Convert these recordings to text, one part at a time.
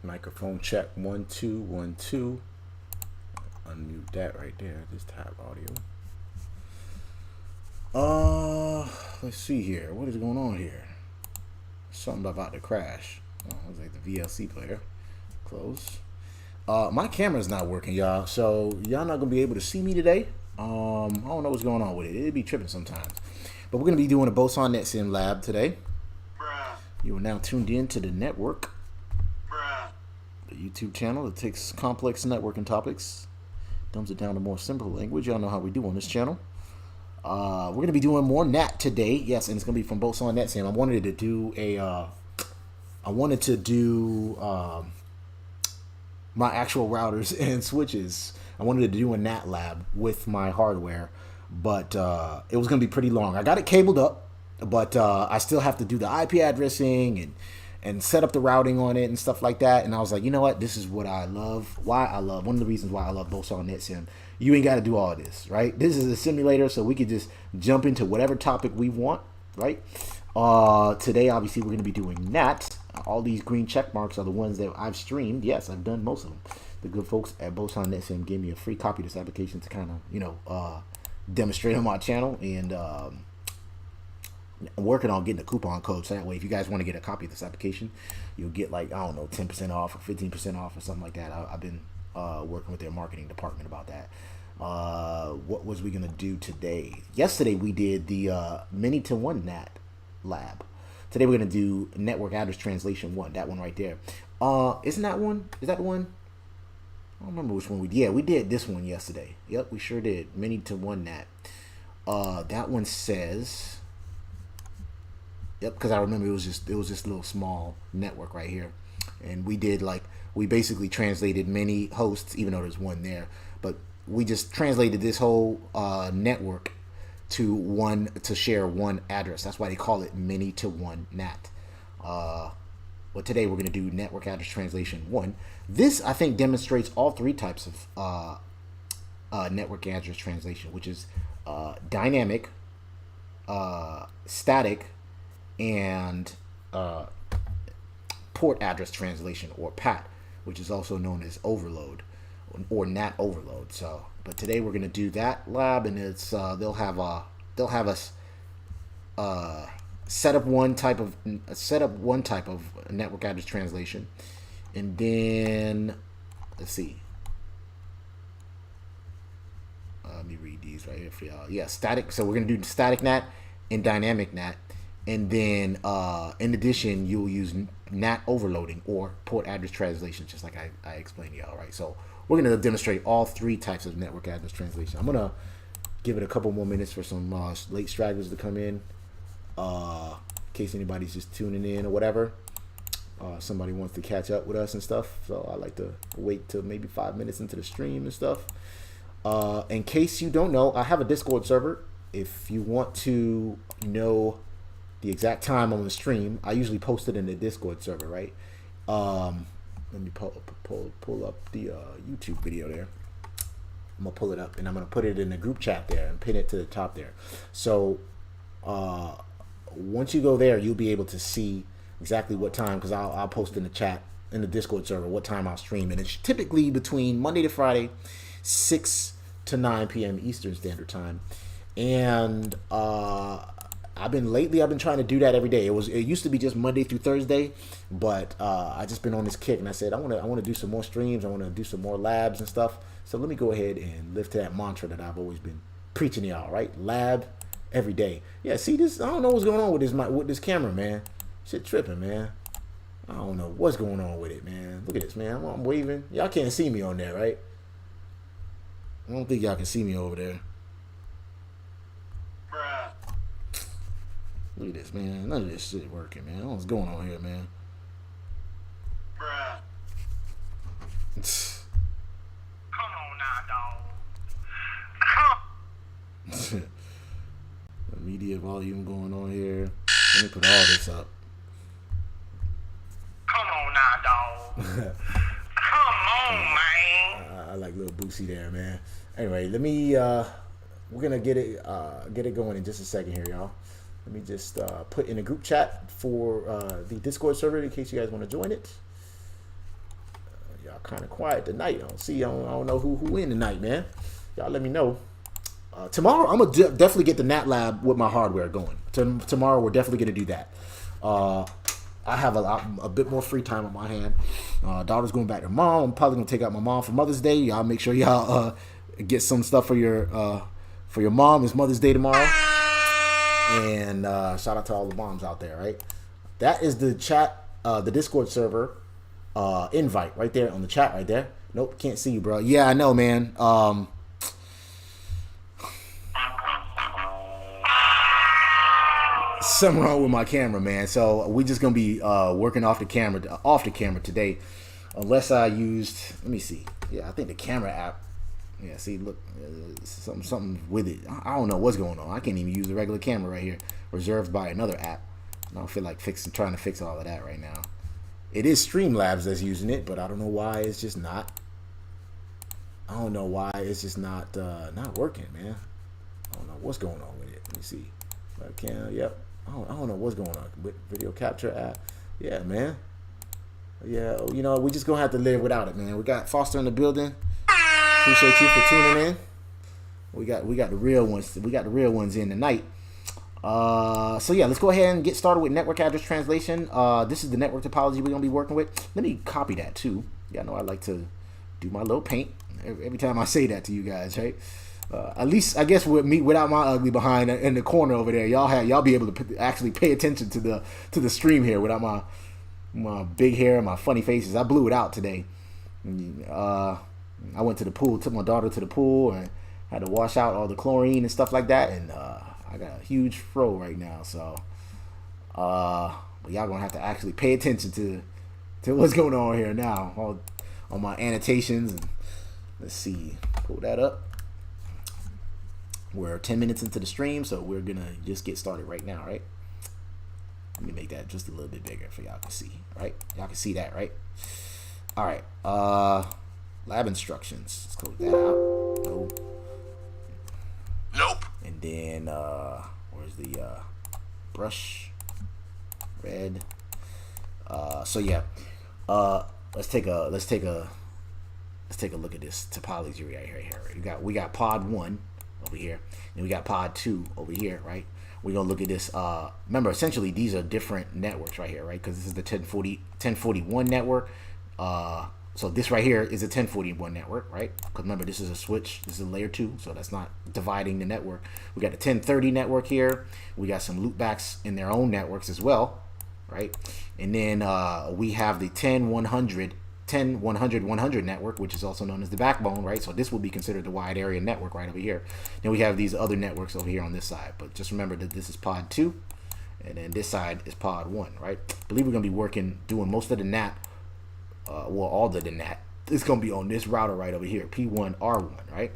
Microphone check 1 2 1 2. Unmute that right there. Just tab audio. Let's see here. What is going on here? Something about to crash. Oh, it was like the VLC player. Close. My camera's not working, y'all. So y'all not gonna be able to see me today. I don't know what's going on with it. It'd be tripping sometimes. But we're gonna be doing a Boson Netsim lab today. You are now tuned in to the network, the YouTube channel that takes complex networking topics, dumbs it down to more simple language. Y'all know how we do on this channel. We're going to be doing more NAT today. Yes, and it's going to be from Boson Netsim. I wanted to do my actual routers and switches. I wanted to do a NAT lab with my hardware, but it was going to be pretty long. I got it cabled up. But I still have to do the IP addressing and set up the routing on it and stuff like that. And I was like, you know what? This is what I love. One of the reasons why I love Boson Netsim. You ain't got to do all this, right? This is a simulator, so we could just jump into whatever topic we want, right? Today, obviously, we're going to be doing NAT. All these green check marks are the ones that I've streamed. Yes, I've done most of them. The good folks at Boson Netsim gave me a free copy of this application to kind of, demonstrate on my channel. And I'm working on getting a coupon code, so that way if you guys want to get a copy of this application, you'll get like, I don't know, 10% off or 15% off or something like that. I've been working with their marketing department about that. What was we going to do today? Yesterday we did the many to one NAT lab. Today we're going to do network address translation 1, that one right there. Isn't that one? Is that the one? I don't remember which one we did. Yeah, we did this one yesterday. Yep, we sure did. Many to one NAT. That one says... Yep, because I remember it was just a little small network right here, and we basically translated many hosts, even though there's one there, but we just translated this whole network to share one address. That's why they call it many to one NAT. But today we're going to do network address translation 1. This I think demonstrates all three types of network address translation, which is dynamic, static, and port address translation, or PAT, which is also known as overload or NAT overload. So, but today we're going to do that lab, and it's they'll have us set up one type of network address translation, and then let's see. Let me read these right here for y'all. Yeah, static. So we're going to do static NAT and dynamic NAT. And then, in addition, you'll use NAT overloading or port address translation, just like I explained to y'all, right? So we're going to demonstrate all three types of network address translation. I'm going to give it a couple more minutes for some late stragglers to come in case anybody's just tuning in or whatever. Somebody wants to catch up with us and stuff. So I like to wait till maybe 5 minutes into the stream and stuff. In case you don't know, I have a Discord server. If you want to know the exact time on the stream, I usually post it in the Discord server, right? Let me pull up the YouTube video there. I'm gonna pull it up and I'm gonna put it in the group chat there and pin it to the top there. So once you go there, you'll be able to see exactly what time, because I'll post in the chat in the Discord server what time I'll stream, and it's typically between Monday to Friday, 6 to 9 p.m. Eastern Standard Time. And I've been trying to do that every day. It used to be just Monday through Thursday, but I just been on this kick, and I said I want to do some more streams. I want to do some more labs and stuff. So let me go ahead and live to that mantra that I've always been preaching to y'all, right? Lab every day. Yeah, see this? I don't know what's going on with this camera, man. Shit tripping, man. I don't know what's going on with it, man. Look at this, man. I'm waving. Y'all can't see me on there, right? I don't think y'all can see me over there. Look at this, man. None of this shit working, man. I don't know what's going on here, man. Come on now, dog. Come. The media volume going on here. Let me put all this up. Come on now, dog. Come on, man. I like little Boosie there, man. Anyway, let me we're gonna get it going in just a second here, y'all. Let me just put in a group chat for the Discord server in case you guys want to join it. Y'all kind of quiet tonight. I don't know who in tonight, man. Y'all let me know. Tomorrow, I'm gonna definitely get the Nat Lab with my hardware going. Tomorrow, we're definitely gonna do that. I have a bit more free time on my hand. Daughter's going back to mom. I'm probably gonna take out my mom for Mother's Day. Y'all make sure y'all get some stuff for your mom. It's Mother's Day tomorrow. And shout out to all the moms out there, right? That is the chat, the Discord server invite right there on the chat right there. Nope, can't see you, bro. Yeah, I know, man. Something wrong with my camera, man. So we just gonna be working off the camera today, unless I used. Let me see. Yeah, I think the camera app. Yeah, see, look, something with it. I don't know what's going on. I can't even use the regular camera right here, reserved by another app. I don't feel like trying to fix all of that right now. It is Streamlabs that's using it, but I don't know why it's just not. I don't know why it's just not working, man. I don't know what's going on with it. Let me see. Yep. I don't know what's going on with video capture app. Yeah, man. Yeah, you know, we just gonna have to live without it, man. We got Foster in the building. Appreciate you for tuning in. We got the real ones. We got the real ones in tonight. So yeah, let's go ahead and get started with network address translation. This is the network topology we're gonna be working with. Let me copy that too. Yeah, I know I like to do my little paint every time I say that to you guys, right? At least I guess with me, without my ugly behind in the corner over there, y'all be able to actually pay attention to the stream here without my big hair and my funny faces. I blew it out today. I went to the pool, took my daughter to the pool, and had to wash out all the chlorine and stuff like that. And I got a huge fro right now, so but y'all gonna have to actually pay attention to what's going on here now. All on my annotations. And let's see, pull that up. We're 10 minutes into the stream, so we're gonna just get started right now, right? Let me make that just a little bit bigger for y'all to see, right? Y'all can see that, right? All right. Lab instructions. Let's close that out. No. Nope. And then where's the brush? Red. So yeah. Let's take a look at this topology right here. We got pod 1 over here, and we got pod 2 over here, right? We're gonna look at this. Remember, essentially these are different networks right here, right? Because this is the 1041 network. So this right here is a 1041 network, right? Because remember, this is a switch. This is a layer 2, so that's not dividing the network. We got a 1030 network here. We got some loopbacks in their own networks as well, right? And then we have the 100 network, which is also known as the backbone, right? So this will be considered the wide area network right over here. Then we have these other networks over here on this side. But just remember that this is pod 2, and then this side is pod 1, right? I believe we're gonna be doing most of the NAT. All the NAT is gonna be on this router right over here, P1 R1, right?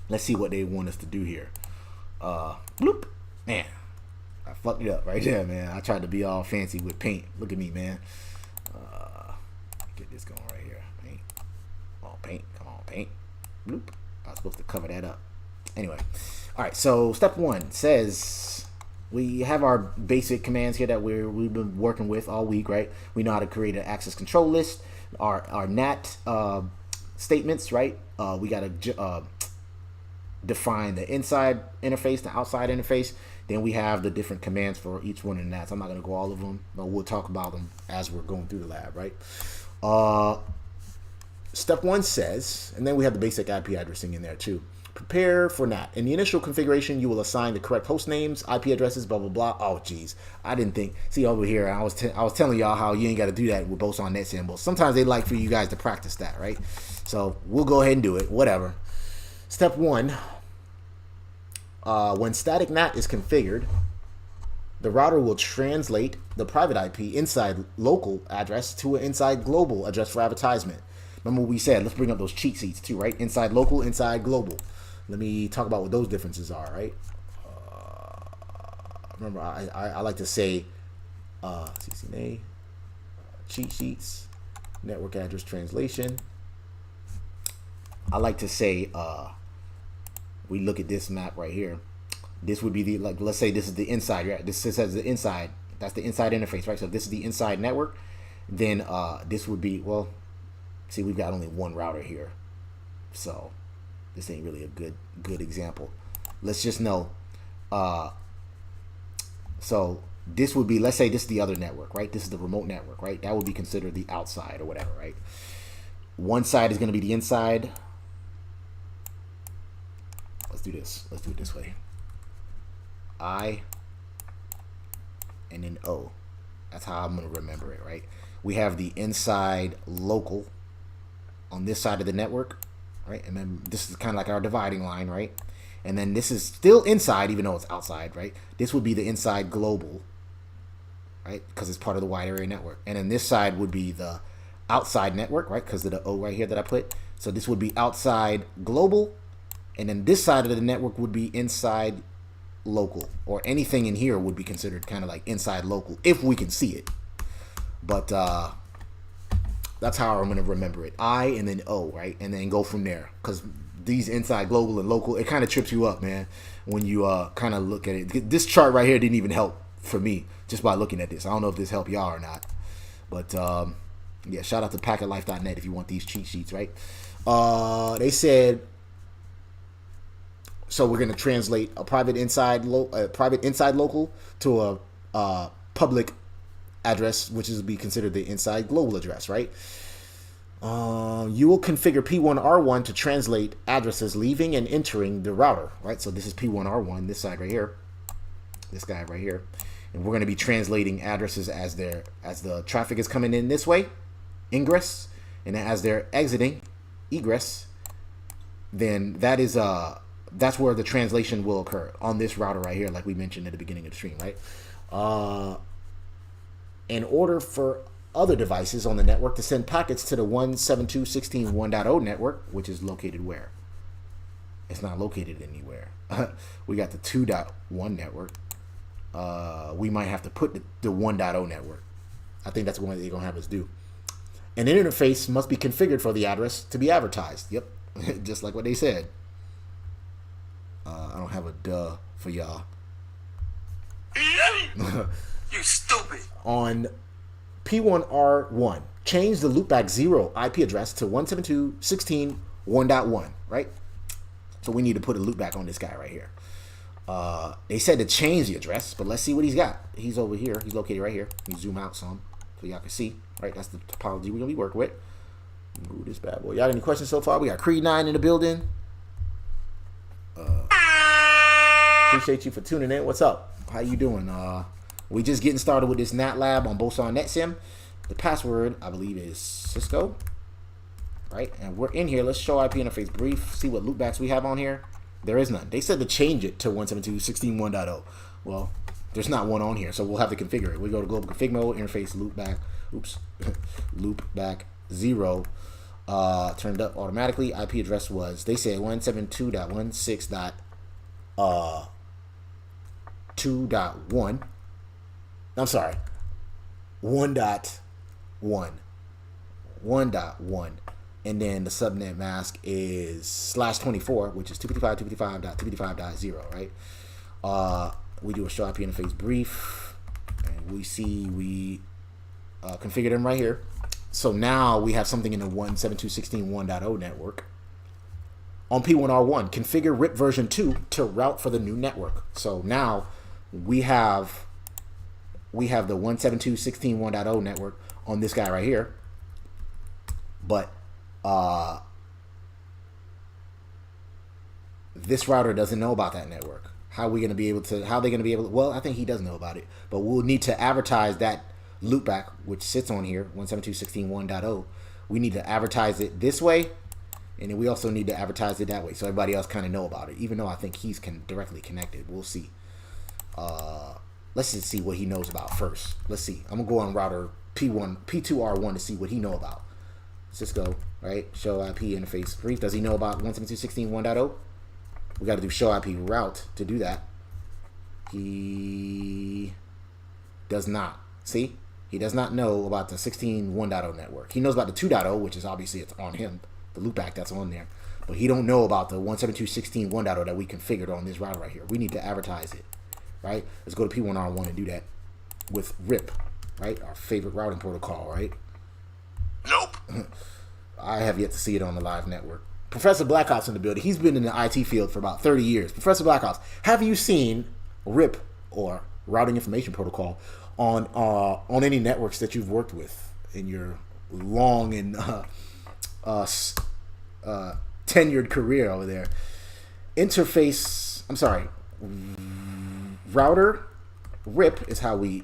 Let's see what they want us to do here. Bloop, man, I fucked it up right there, man. I tried to be all fancy with paint. Look at me, man. Get this going right here. Paint, come on, paint. Bloop. I was supposed to cover that up. Anyway, all right. So step 1 says we have our basic commands here that we've been working with all week, right? We know how to create an access control list, our NAT statements, right? We got to define the inside interface, the outside interface. Then we have the different commands for each one of the NATs. I'm not going to go all of them, but we'll talk about them as we're going through the lab, right? Step 1 says, and then we have the basic IP addressing in there too. Prepare for NAT. In the initial configuration, you will assign the correct host names, IP addresses, blah, blah, blah. Oh, geez. I didn't think. See, over here, I was telling y'all how you ain't got to do that with Boson Netsim. But sometimes they like for you guys to practice that, right? So we'll go ahead and do it. Whatever. Step 1. When static NAT is configured, the router will translate the private IP inside local address to an inside global address for advertisement. Remember what we said. Let's bring up those cheat sheets too, right? Inside local, inside global. Let me talk about what those differences are, right? Remember, I like to say CCNA, cheat sheets, network address translation. I like to say we look at this map right here. This would be the, like, let's say this is the inside, right? This says the inside. That's the inside interface, right? So if this is the inside network, then this would be, well, See, we've got only one router here, so this ain't really a good example. Let's just know. So this would be, let's say this is the other network, right? This is the remote network, right? That would be considered the outside or whatever, right? One side is going to be the inside. Let's do this. Let's do it this way. I and then O. That's how I'm going to remember it, right? We have the inside local on this side of the network, right? And then this is kind of like our dividing line, right? And then this is still inside, even though it's outside, right? This would be the inside global, right? Because it's part of the wide area network. And then this side would be the outside network, right? Because of the O right here that I put. So this would be outside global. And then this side of the network would be inside local. Or anything in here would be considered kind of like inside local, if we can see it. But that's how I'm going to remember it. I and then O, right? And then go from there. Because these inside global and local, it kind of trips you up, man, when you kind of look at it. This chart right here didn't even help for me just by looking at this. I don't know if this helped y'all or not. But yeah, shout out to packetlife.net if you want these cheat sheets, right? They said, so we're going to translate a private inside local to a public address, which is be considered the inside global address, right? You will configure P1 R1 to translate addresses leaving and entering the router, right? So this is P1 R1, this side right here, this guy right here, and we're going to be translating addresses as the traffic is coming in this way, ingress, and as they're exiting, egress. Then that's where the translation will occur on this router right here, like we mentioned at the beginning of the stream, right? In order for other devices on the network to send packets to the 172.16.1.0 network, which is located where? It's not located anywhere. We got the 2.1 network. We might have to put the 1.0 network. I think that's what they're going to have us do. An interface must be configured for the address to be advertised. Yep, just like what they said. I don't have a duh for y'all. You stupid. On P1 R1, change the loopback 0 IP address to 172.16.1.1, right? So we need to put a loopback on this guy right here. They said to change the address, but let's see what he's got. He's over here. He's located right here. Let me zoom out some so y'all can see, right? That's the topology we're going to be working with. Move this bad boy. Y'all got any questions so far? We got Creed 9 in the building. Appreciate you for tuning in. What's up? How you doing? We just getting started with this Nat Lab on Boson Netsim. The password, I believe, is Cisco, right? And we're in here. Let's show IP interface brief. See what loopbacks we have on here. There is none. They said to change it to 172.16.1.0. Well, there's not one on here, so we'll have to configure it. We go to global config mode, interface loopback. Oops, loopback 0. Turned up automatically. IP address was, they said 172.16.2.1. I'm sorry, 1.1, 1.1, and then the subnet mask is /24, which is 255.255.255.0, right? We do a show IP interface brief, and we see we configured them right here. So now we have something in the 172.16.1.0 network. On P1 R1, configure RIP version 2 to route for the new network. So now we have the 172.16.1.0 network on this guy right here. But this router doesn't know about that network. How are we going to be able to, how are they going to be able to, well, I think he does know about it, but we'll need to advertise that loopback, which sits on here, 172.16.1.0. We need to advertise it this way, and then we also need to advertise it that way, so everybody else kind of know about it, even though I think he's directly connected. We'll see. Let's just see what he knows about first. Let's see. I'm going to go on router P2 R1 to see what he know about. Cisco, right? Show IP interface brief. Does he know about 172.16.1.0? We got to do show IP route to do that. He does not. See? He does not know about the 16.1.0 network. He knows about the 2.0, which is obviously it's on him, the loopback that's on there. But he don't know about the 172.16.1.0 that we configured on this router right here. We need to advertise it, right? Let's go to P1 R1 and do that with RIP, right? Our favorite routing protocol, right? Nope. I have yet to see it on the live network. Professor Blackops in the building. He's been in the IT field for about 30 years. Professor Blackops, have you seen RIP, or Routing Information Protocol, on any networks that you've worked with in your long and tenured career over there? Router RIP is how we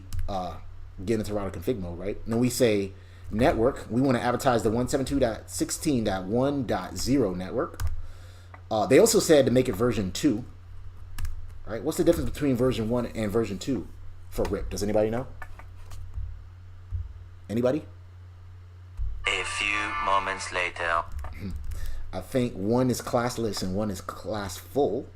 get into router config mode, right? And then we say network. We want to advertise the 172.16.1.0 network. They also said to make it version 2. Right? What's the difference between version 1 and version 2 for RIP? Does anybody know? Anybody? A few moments later. I think 1 is classless and 1 is class full.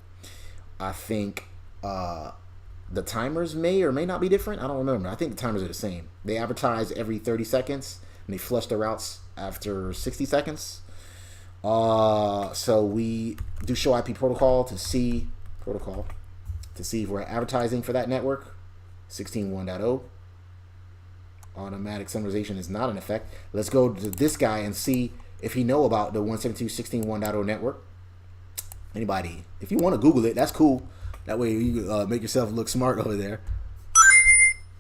I think the timers may or may not be different. I don't remember. I think the timers are the same. They advertise every 30 seconds and they flush the routes after 60 seconds. So we do show IP protocol to see if we're advertising for that network. 16.1.0. Automatic summarization is not in effect. Let's go to this guy and see if he know about the 172.16.1.0 network. Anybody? If you want to Google it, that's cool. That way you make yourself look smart over there.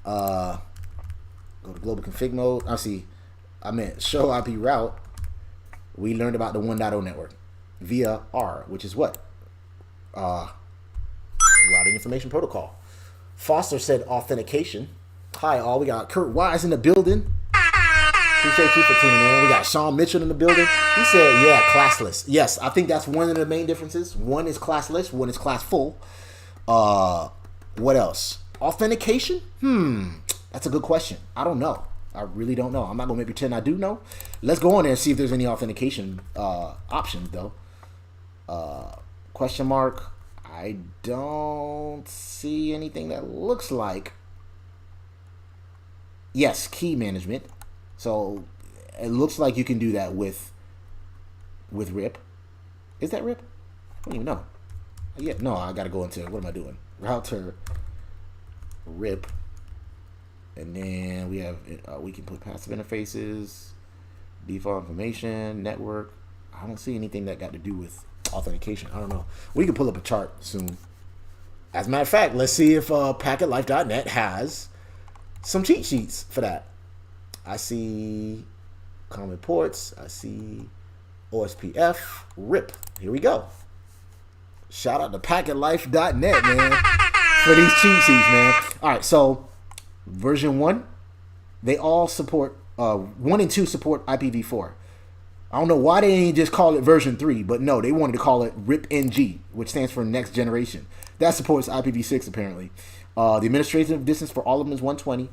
Go to global config mode. I meant show IP route. We learned about the 1.0 network via R, which is what? Routing Information Protocol. Foster said authentication. Hi all, we got Kurt Wise in the building. Appreciate you for tuning in. We got Sean Mitchell in the building. He said, yeah, classless. Yes, I think that's one of the main differences. One is classless, one is class full. What else? Authentication? That's a good question. I don't know. I really don't know. I'm not going to pretend I do know. Let's go on there and see if there's any authentication options, though. Question mark. I don't see anything that looks like. Yes, key management. So it looks like you can do that with RIP. Is that RIP? I don't even know. Yeah, no, I got to go into, what am I doing? Router RIP. And then we have, we can put passive interfaces, default information, network. I don't see anything that got to do with authentication. I don't know. We can pull up a chart soon. As a matter of fact, let's see if packetlife.net has some cheat sheets for that. I see common ports. I see OSPF, RIP. Here we go. Shout out to packetlife.net, man, for these cheat sheets, man. All right, so version 1, they all support, 1 and 2 support IPv4. I don't know why they didn't just call it version 3, but no, they wanted to call it RIP-NG, which stands for next generation. That supports IPv6 apparently. The administrative distance for all of them is 120.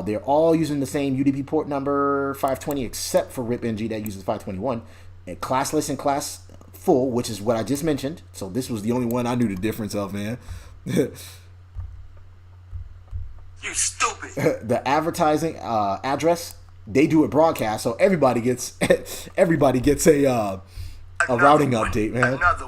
They're all using the same UDP port number 520 except for RIP-NG that uses 521. And classless and class full, which is what I just mentioned. So this was the only one I knew the difference of, man. You stupid. The advertising address, they do a broadcast, so everybody gets a routing update, man. Another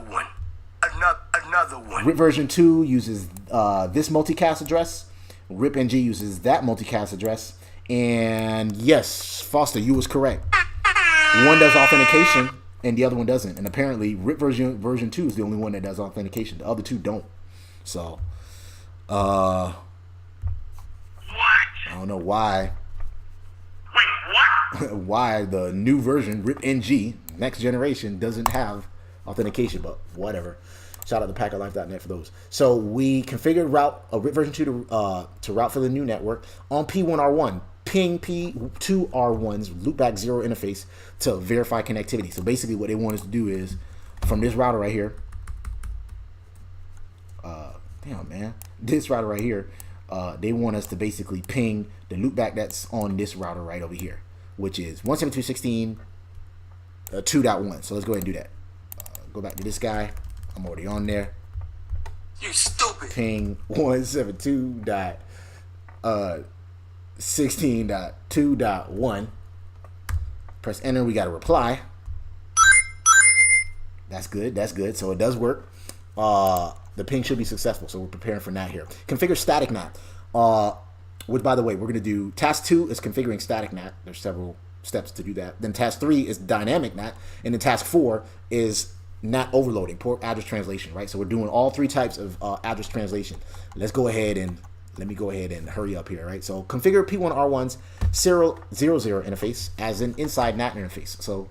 one. RIP version 2 uses this multicast address. RIP-NG uses that multicast address. And yes, Foster, you was correct. One does authentication and the other one doesn't. And apparently RIP version 2 is the only one that does authentication. The other two don't. So What? I don't know why. Wait, what? Why the new version, RIP-NG, next generation, doesn't have authentication, but whatever. Shout out to packetlife.net for those. So we configured RIP version 2 to route for the new network on P1 R1. Ping P2 R1s Loopback Serial Interface to verify connectivity. So basically what they want us to do is, from this router right here, this router right here, they want us to basically ping the loopback that's on this router right over here, which is 172.16.2.1. So let's go ahead and do that. Go back to this guy. I'm already on there. You stupid. Ping 172.16.2.1. Press enter. We got a reply. That's good. That's good. So it does work. The ping should be successful. So we're preparing for NAT here. Configure static NAT. Which, by the way, we're going to do task 2 is configuring static NAT. There's several steps to do that. Then task 3 is dynamic NAT, and then task 4 is NAT overloading, port address translation, right? So we're doing all 3 types of address translation. Let's go ahead and let me go ahead and hurry up here, right? So configure P1 R1s Serial Interface as an inside NAT interface. So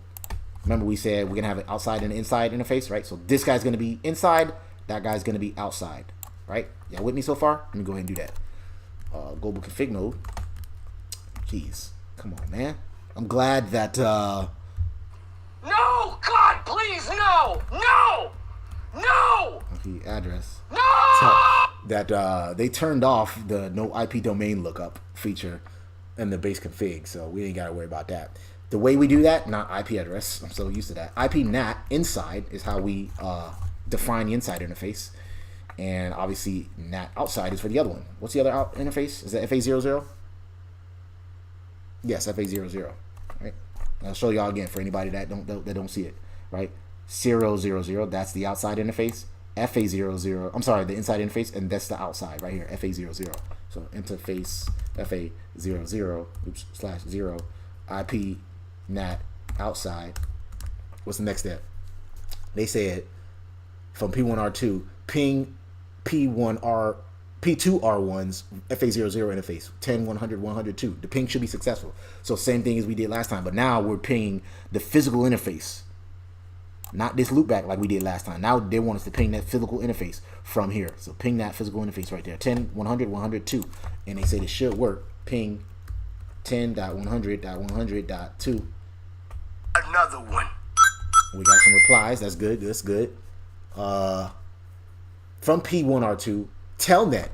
remember we said we're gonna have an outside and inside interface, right? So this guy's gonna be inside, that guy's gonna be outside, right? Y'all with me so far? Let me go ahead and do that. Global config node. Jeez, come on, man. I'm glad that No! God, please, no! No! No! IP address. No! That they turned off the no IP domain lookup feature in the base config, so we ain't gotta worry about that. The way we do that, not IP address, I'm so used to that. IP NAT inside is how we define the inside interface, and obviously NAT outside is for the other one. What's the other out interface? Is that FA00? Yes, FA00. Right. I'll show y'all again for anybody that don't see it. Right. 000. That's the outside interface. FA00. I'm sorry, the inside interface, and that's the outside right here. FA00. So interface FA00. Oops. /0. IP NAT outside. What's the next step? They said from P1 R2 ping P1 P2 R1s FA00 interface 10 100 102. The ping should be successful. So same thing as we did last time, but now we're pinging the physical interface, not this loopback like we did last time. Now they want us to ping that physical interface from here. So ping that physical interface right there, 10 100 102, and they say it should work. Ping 10.100.100.2. Another one. We got some replies. That's good. That's good. From P1 R2, telnet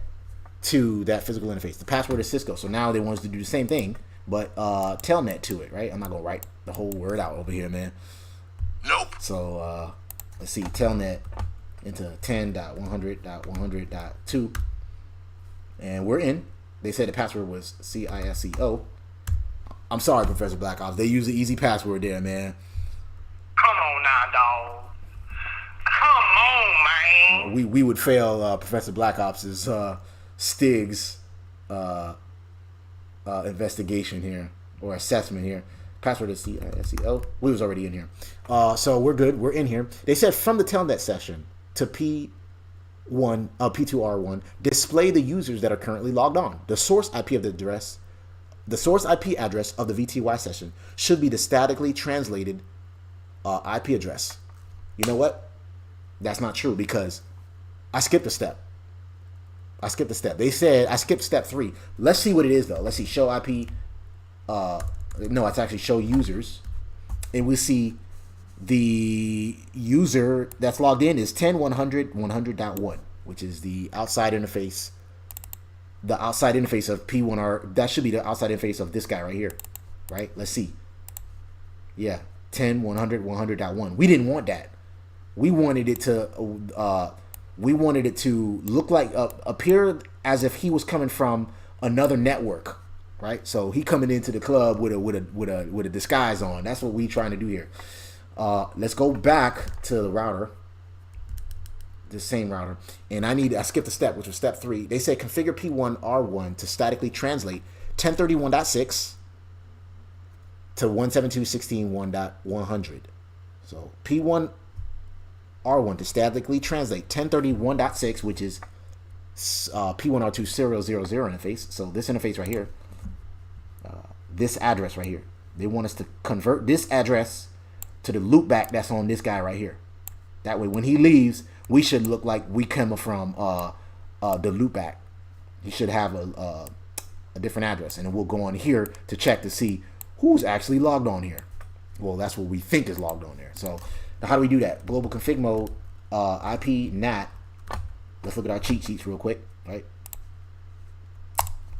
to that physical interface. The password is Cisco. So now they want us to do the same thing, but telnet to it, right? I'm not gonna write the whole word out over here, man. Nope. So let's see, telnet into 10.100.100.2, and we're in. They said the password was CISCO. I'm sorry, Professor Black Ops. They use the easy password there, man. Come on now, dog. Come on, man. We would fail Professor Black Ops' Stig's investigation here, or assessment here. Password is CISCO. We was already in here. So we're good. We're in here. They said from the telnet session to P2 R1, display the users that are currently logged on. The source IP of the address, the source IP address of the VTY session should be the statically translated IP address. You know what? That's not true because I skipped a step. They said I skipped step 3. Let's see what it is though. Let's see, show IP. No, it's actually show users, and we see the user that's logged in is 10.100.100.1, which is the outside interface. The outside interface of P1R. That should be the outside interface of this guy right here, right? Let's see. Yeah, 10.100.100.1. We didn't want that. We wanted it to look like appear as if he was coming from another network, right? So he coming into the club with a disguise on. That's what we trying to do here. Let's go back to the router, the same router, and I skipped a step, which was step 3. They said configure P1 R1 to statically translate 1031.6 to 172.16.1.100. So P1 R1 to statically translate 1031.6, which is P1 R2 serial 00 interface. So this interface right here, this address right here, they want us to convert this address to the loopback that's on this guy right here. That way, when he leaves, we should look like we come from the loopback. He should have a different address, and then we'll go on here to check to see who's actually logged on here. Well, that's what we think is logged on there. So now how do we do that? Global config mode, IP NAT. Let's look at our cheat sheets real quick, right?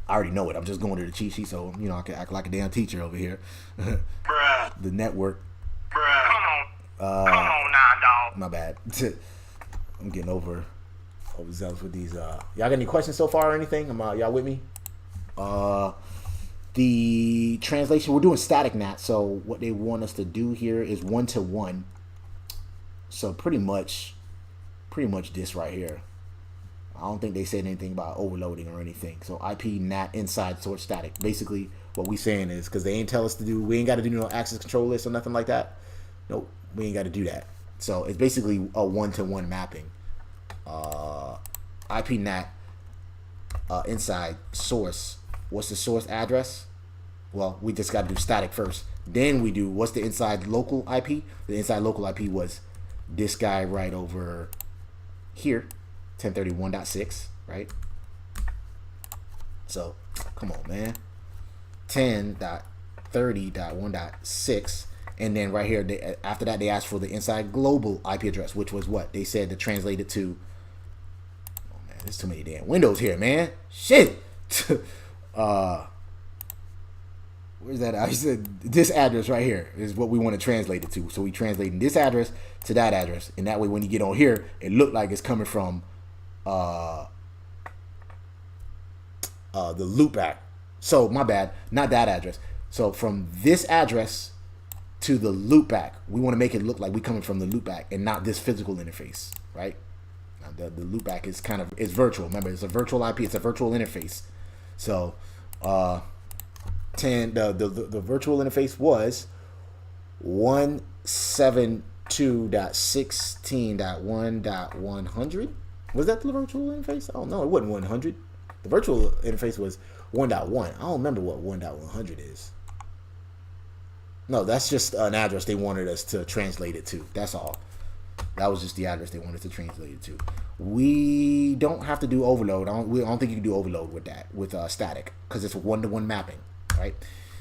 I already know it. I'm just going to the cheat sheet, so you know I can act like a damn teacher over here. Bruh. The network. Bruh. Come on now, dog. My bad. I'm getting overzealous with these. Y'all got any questions so far or anything? Y'all with me? The translation, we're doing static NAT, so what they want us to do here is 1-to-1. So pretty much this right here. I don't think they said anything about overloading or anything. So IP NAT inside source static. Basically, what we saying is, because they ain't tell us to do, we ain't got to do no access control list or nothing like that. Nope, we ain't got to do that. So it's basically a one-to-one mapping. IP NAT inside source. What's the source address? Well, we just got to do static first. Then we do, what's the inside local IP? The inside local IP was this guy right over here, 1031.6, right? So, come on, man. 10.30.1.6. And then right here, after that, they asked for the inside global IP address, which was what? They said to translate it to, oh, man, there's too many damn windows here, man. Shit. Where's that? I said this address right here is what we want to translate it to. So we translating this address to that address, and that way when you get on here, it looked like it's coming from the loopback. So my bad, not that address. So from this address to the loopback, we want to make it look like we coming from the loopback and not this physical interface, right? Now the loopback is it's virtual. Remember, it's a virtual IP. It's a virtual interface. So the virtual interface was 172.16.1.100. Was that the virtual interface? Oh no, it wasn't 100. The virtual interface was 1.1. I don't remember what 1.100 is. No, that's just an address they wanted us to translate it to. That's all. That was just the address they wanted to translate it to. We don't have to do overload. I don't think you can do overload with that, with static, because it's a one-to-one mapping, right?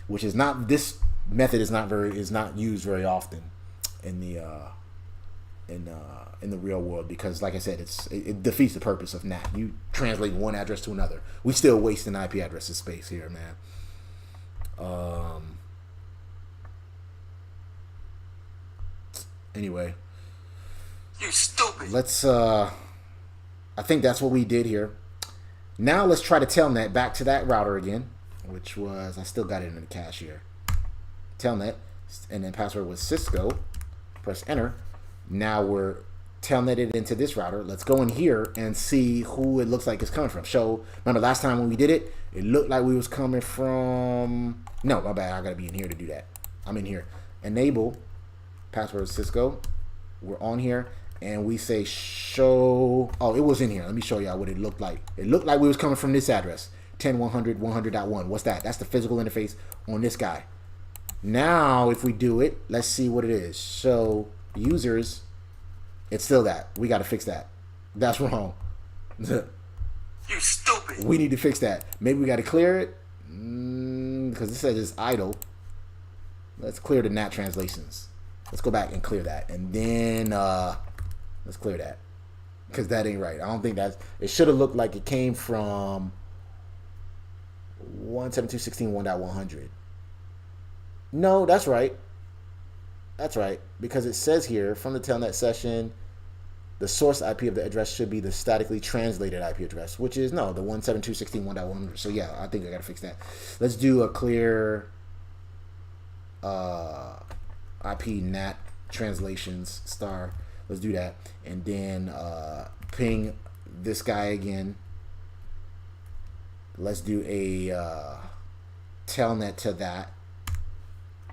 Which is not, this method is not used very often in the real world, because like I said, it defeats the purpose of NAT. You translate one address to another. We still wasting IP addresses space here, man. Anyway, you stupid. Let's I think that's what we did here. Now let's try to telnet back to that router again, which was, I still got it in the cache here. Telnet, and then password was Cisco. Press enter. Now we're telnetted into this router. Let's go in here and see who it looks like it's coming from. So remember last time when we did it, it looked like we was coming from, no, my bad, I gotta be in here to do that. I'm in here. Enable, password Cisco. We're on here and we say show, oh, it was in here. Let me show y'all what it looked like. It looked like we was coming from this address, 10.100, 100.1. What's that? That's the physical interface on this guy. Now if we do it, let's see what it is. So users, it's still that. We got to fix that. That's wrong. You stupid. We need to fix that. Maybe we got to clear it because it says it's idle. Let's clear the Nat Translations. Let's go back and clear that, and then let's clear that because that ain't right. I don't think that's. It should have looked like it came from 172.16.1.100. No, that's right. That's right, because it says here from the telnet session, the source IP of the address should be the statically translated IP address, which is no, the 172.16.1.100. So yeah, I think I gotta fix that. Let's do a clear IP NAT Translations star. Let's do that, and then ping this guy again. Let's do a telnet to that.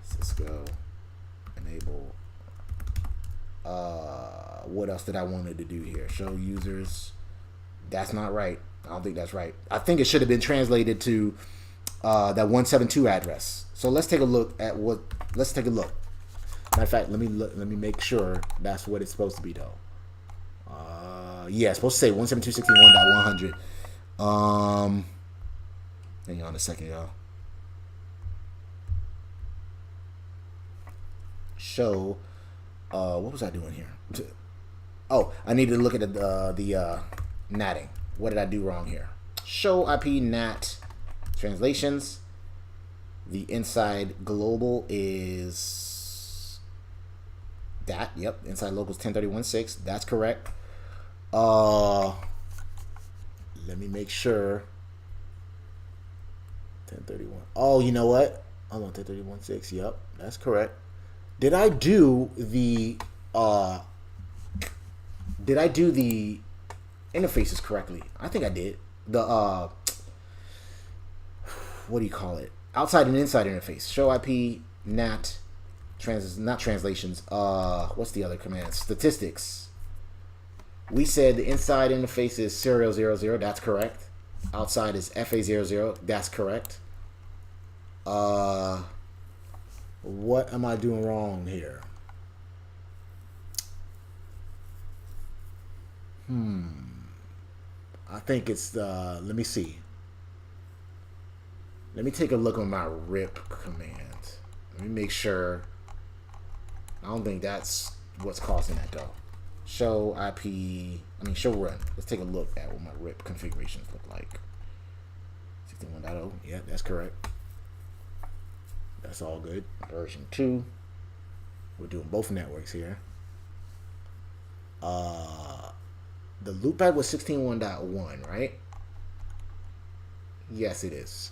Cisco. Enable. What else did I wanted to do here? Show users. That's not right. I don't think that's right. I think it should have been translated to that 172 address. So let's take a look at what. Let's take a look. Matter of fact, let me make sure that's what it's supposed to be though. Yeah, it's supposed to say 172.16.1.100. Hang on a second, y'all. Show. What was I doing here? Oh, I need to look at the natting. What did I do wrong here? Show IP NAT Translations. The inside global is that. Yep, inside local is 1031.6. That's correct. Let me make sure. 1031. Oh, you know what? I'm on 1031.6. Yep, that's correct. Did I do the interfaces correctly. I think I did. The what do you call it? Outside and inside interface. Show IP Nat not translations. What's the other command? Statistics. We said the inside interface is serial 00. That's correct. Outside is FA00. That's correct. What am I doing wrong here? I think it's let me see. Let me take a look on my rip command. Let me make sure. I don't think that's what's causing that though. Show IP, show run. Let's take a look at what my rip configurations look like. 61.0, yeah, that's correct. That's all good. Version 2. We're doing both networks here. The loopback was 16.1.1, right? Yes, it is.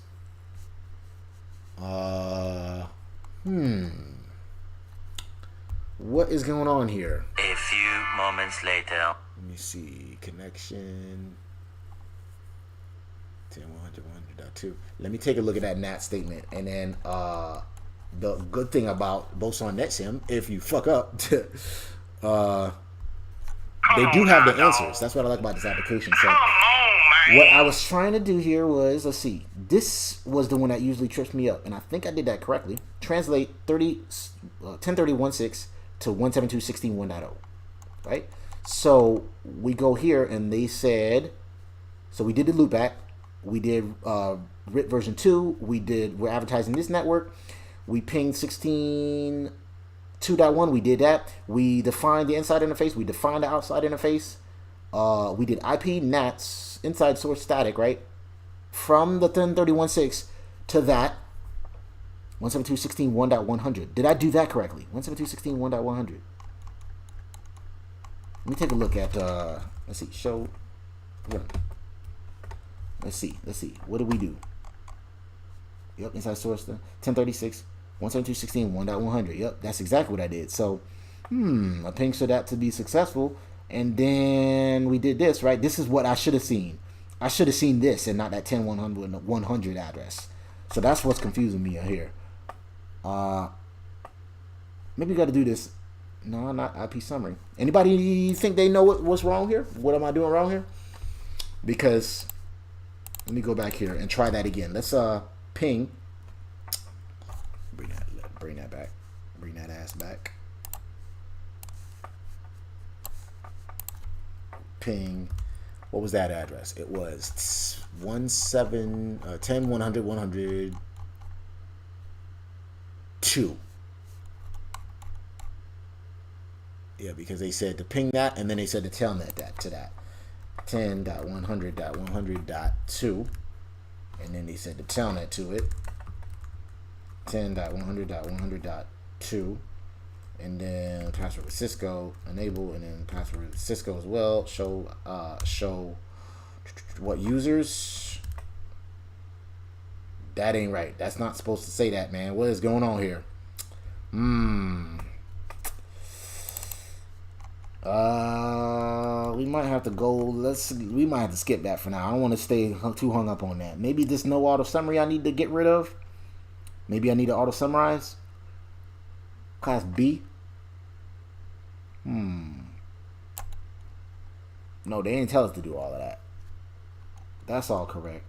What is going on here? A few moments later. Let me see. Connection. 10.100.100.2. Let me take a look at that NAT statement. And then the good thing about Boson Netsim, if you fuck up, they do have the answers. That's what I like about this application. So what I was trying to do here was, let's see. This was the one that usually trips me up. And I think I did that correctly. Translate 1030.16 to 172.16.1.0. Right? So we go here and they said, so we did the loopback. We did RIP version 2. We're advertising this network. We pinged 16.2.1. We did that. We defined the inside interface. We defined the outside interface. We did IP NATs, inside source static, right? From the 1030.16 to that 172.16.1.100. Did I do that correctly? 172.16.1.100. Let me take a look at, let's see, show run. Let's see. What do we do? Yep, inside source 1036, 172.16.1.100. Yep, that's exactly what I did. So, I pinged for that to be successful. And then we did this, right? This is what I should have seen. I should have seen this and not that 10.100 address. So that's what's confusing me here. Maybe we got to do this. No, not IP summary. Anybody think they know what's wrong here? What am I doing wrong here? Because let me go back here and try that again. Let's ping. Bring that back. Bring that ass back. Ping. What was that address? It was 10.100.100.2. Yeah, because they said to ping that, and then they said to telnet that to that 10.100.100.2, and then they said to telnet to it 10.100.100.2, and then password with Cisco enable, and then password with Cisco as well. Show what users. That ain't right. That's not supposed to say that, man. What is going on here? We might have to go. We might have to skip that for now. I don't want to stay too hung up on that. Maybe this no auto summary I need to get rid of. Maybe I need to auto summarize. Class B. No, they didn't tell us to do all of that. That's all correct.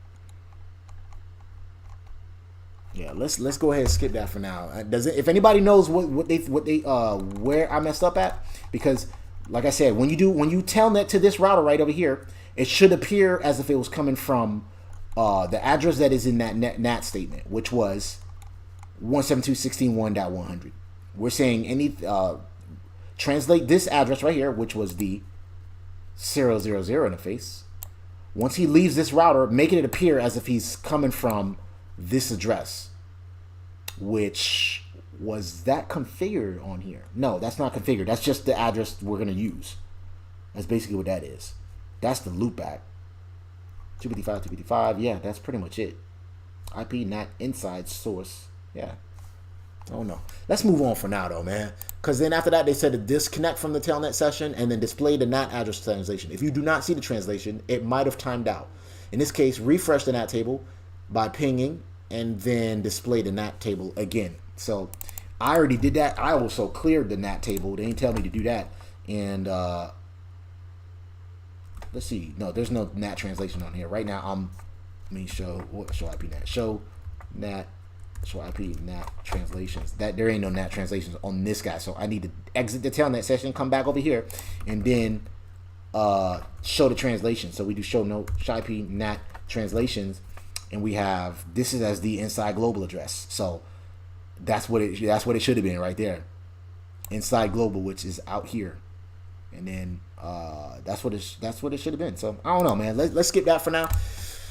Yeah, let's go ahead and skip that for now. If anybody knows what they where I messed up at, because like I said, when you telnet to this router right over here, it should appear as if it was coming from the address that is in that NAT statement, which was 172.16.1.100. We're saying translate this address right here, which was the serial 00 interface. Once he leaves this router, making it appear as if he's coming from this address, which was that configured on here? No, that's not configured. That's just the address we're going to use. That's basically what that is. That's the loopback. 255. Yeah, that's pretty much it. IP NAT inside source. Yeah. Oh no. Let's move on for now though, man. Because then after that, they said to disconnect from the telnet session and then display the NAT address translation. If you do not see the translation, it might have timed out. In this case, refresh the NAT table by pinging and then display the NAT table again. So I already did that. I also cleared the NAT table. They didn't tell me to do that. And let's see. No, there's no NAT translation on here. Right now, show IP NAT. Show NAT. Show IP NAT translations. There ain't no NAT translations on this guy. So I need to exit the telnet session, come back over here, and then show the translation. So we do show IP NAT translations, and we have this is as the inside global address. So that's what it should have been right there. Inside global, which is out here. And then that's what it should have been. So I don't know, man. Let's skip that for now.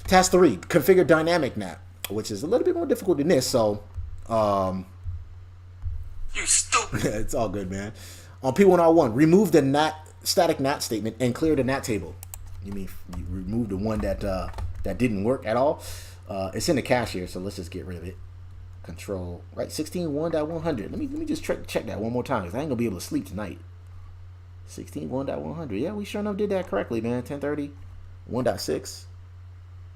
Task 3, configure dynamic NAT, which is a little bit more difficult than this. So You stupid. it's all good, man. On P1 R1, remove the static NAT statement and clear the NAT table. You mean you remove the one that didn't work at all? It's in the cache here, so let's just get rid of it. Control right 16.1.100. Let me just check that one more time because I ain't gonna be able to sleep tonight. 16.1.100. Yeah, we sure enough did that correctly, man. 1030 1.6.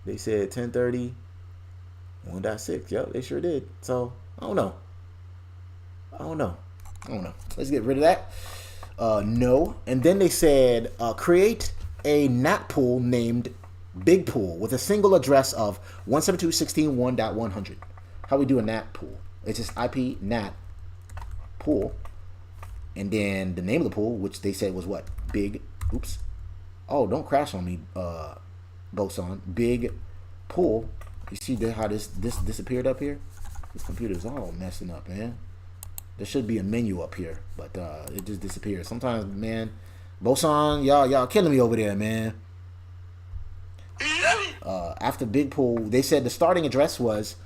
They said 1030 1.6. Yep, they sure did. So I don't know. Let's get rid of that. No. And then they said create a NAT pool named Big Pool with a single address of 172.16.1.100. How we do a NAT pool? It's just IP NAT pool, and then the name of the pool, which they said was what? Big. Oops. Oh, don't crash on me, Boson. Big pool. You see how this disappeared up here? This computer's all messing up, man. There should be a menu up here, but it just disappeared. Sometimes, man, Boson, y'all killing me over there, man. After Big Pool, they said the starting address was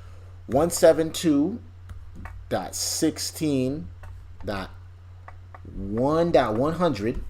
172.16.1.100.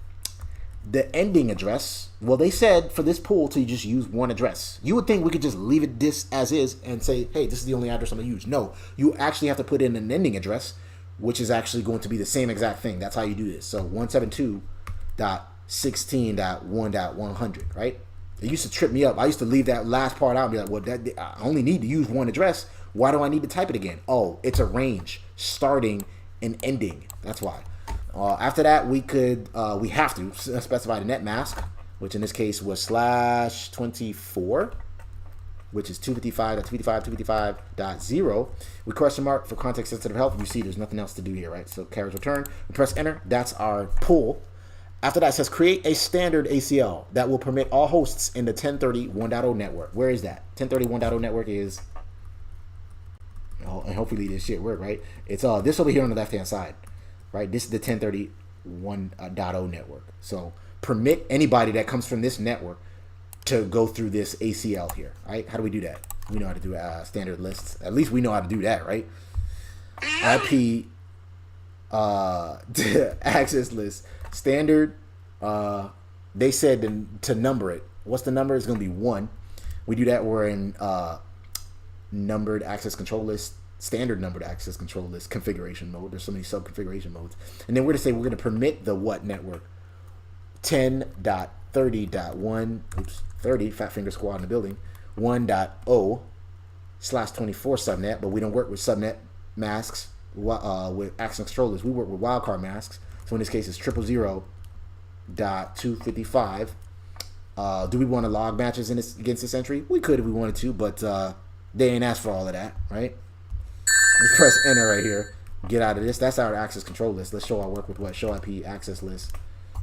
The ending address, well, they said for this pool to just use one address. You would think we could just leave it this as is and say, hey, this is the only address I'm going to use. No, you actually have to put in an ending address, which is actually going to be the same exact thing. That's how you do this. So 172.16.1.100, right? It used to trip me up. I used to leave that last part out and be like, well, I only need to use one address. Why do I need to type it again? Oh, it's a range, starting and ending. That's why. After that, we have to specify the net mask, which in this case was /24, which is 255.255.255.0. We question mark for context sensitive help. You see there's nothing else to do here, right? So carriage return. We press enter. That's our pool. After that, it says create a standard ACL that will permit all hosts in the 1030 1.0 network. Where is that? 1030 1.0 network is, and hopefully this shit work, right? It's this over here on the left hand side, right? This is the 1030 1.0 network. So permit anybody that comes from this network to go through this ACL here, right? How do we do that? We know how to do standard lists. At least we know how to do that, right? IP access list standard. They said to number it. What's the number? It's going to be 1. We do that. We're in numbered access control list, standard numbered access control list configuration mode. There's so many sub configuration modes. And then we're going to say we're going to permit the what network? 10.30.1, oops, 30, Fat Finger Squad in the building, 1.0/24 subnet, but we don't work with subnet masks with access controllers. We work with wildcard masks. So in this case, it's 000.255. Do we want to log matches against this entry? We could if we wanted to, but they ain't asked for all of that, right? Let's press enter right here. Get out of this. That's our access control list. Let's show our work with what? Show IP access list.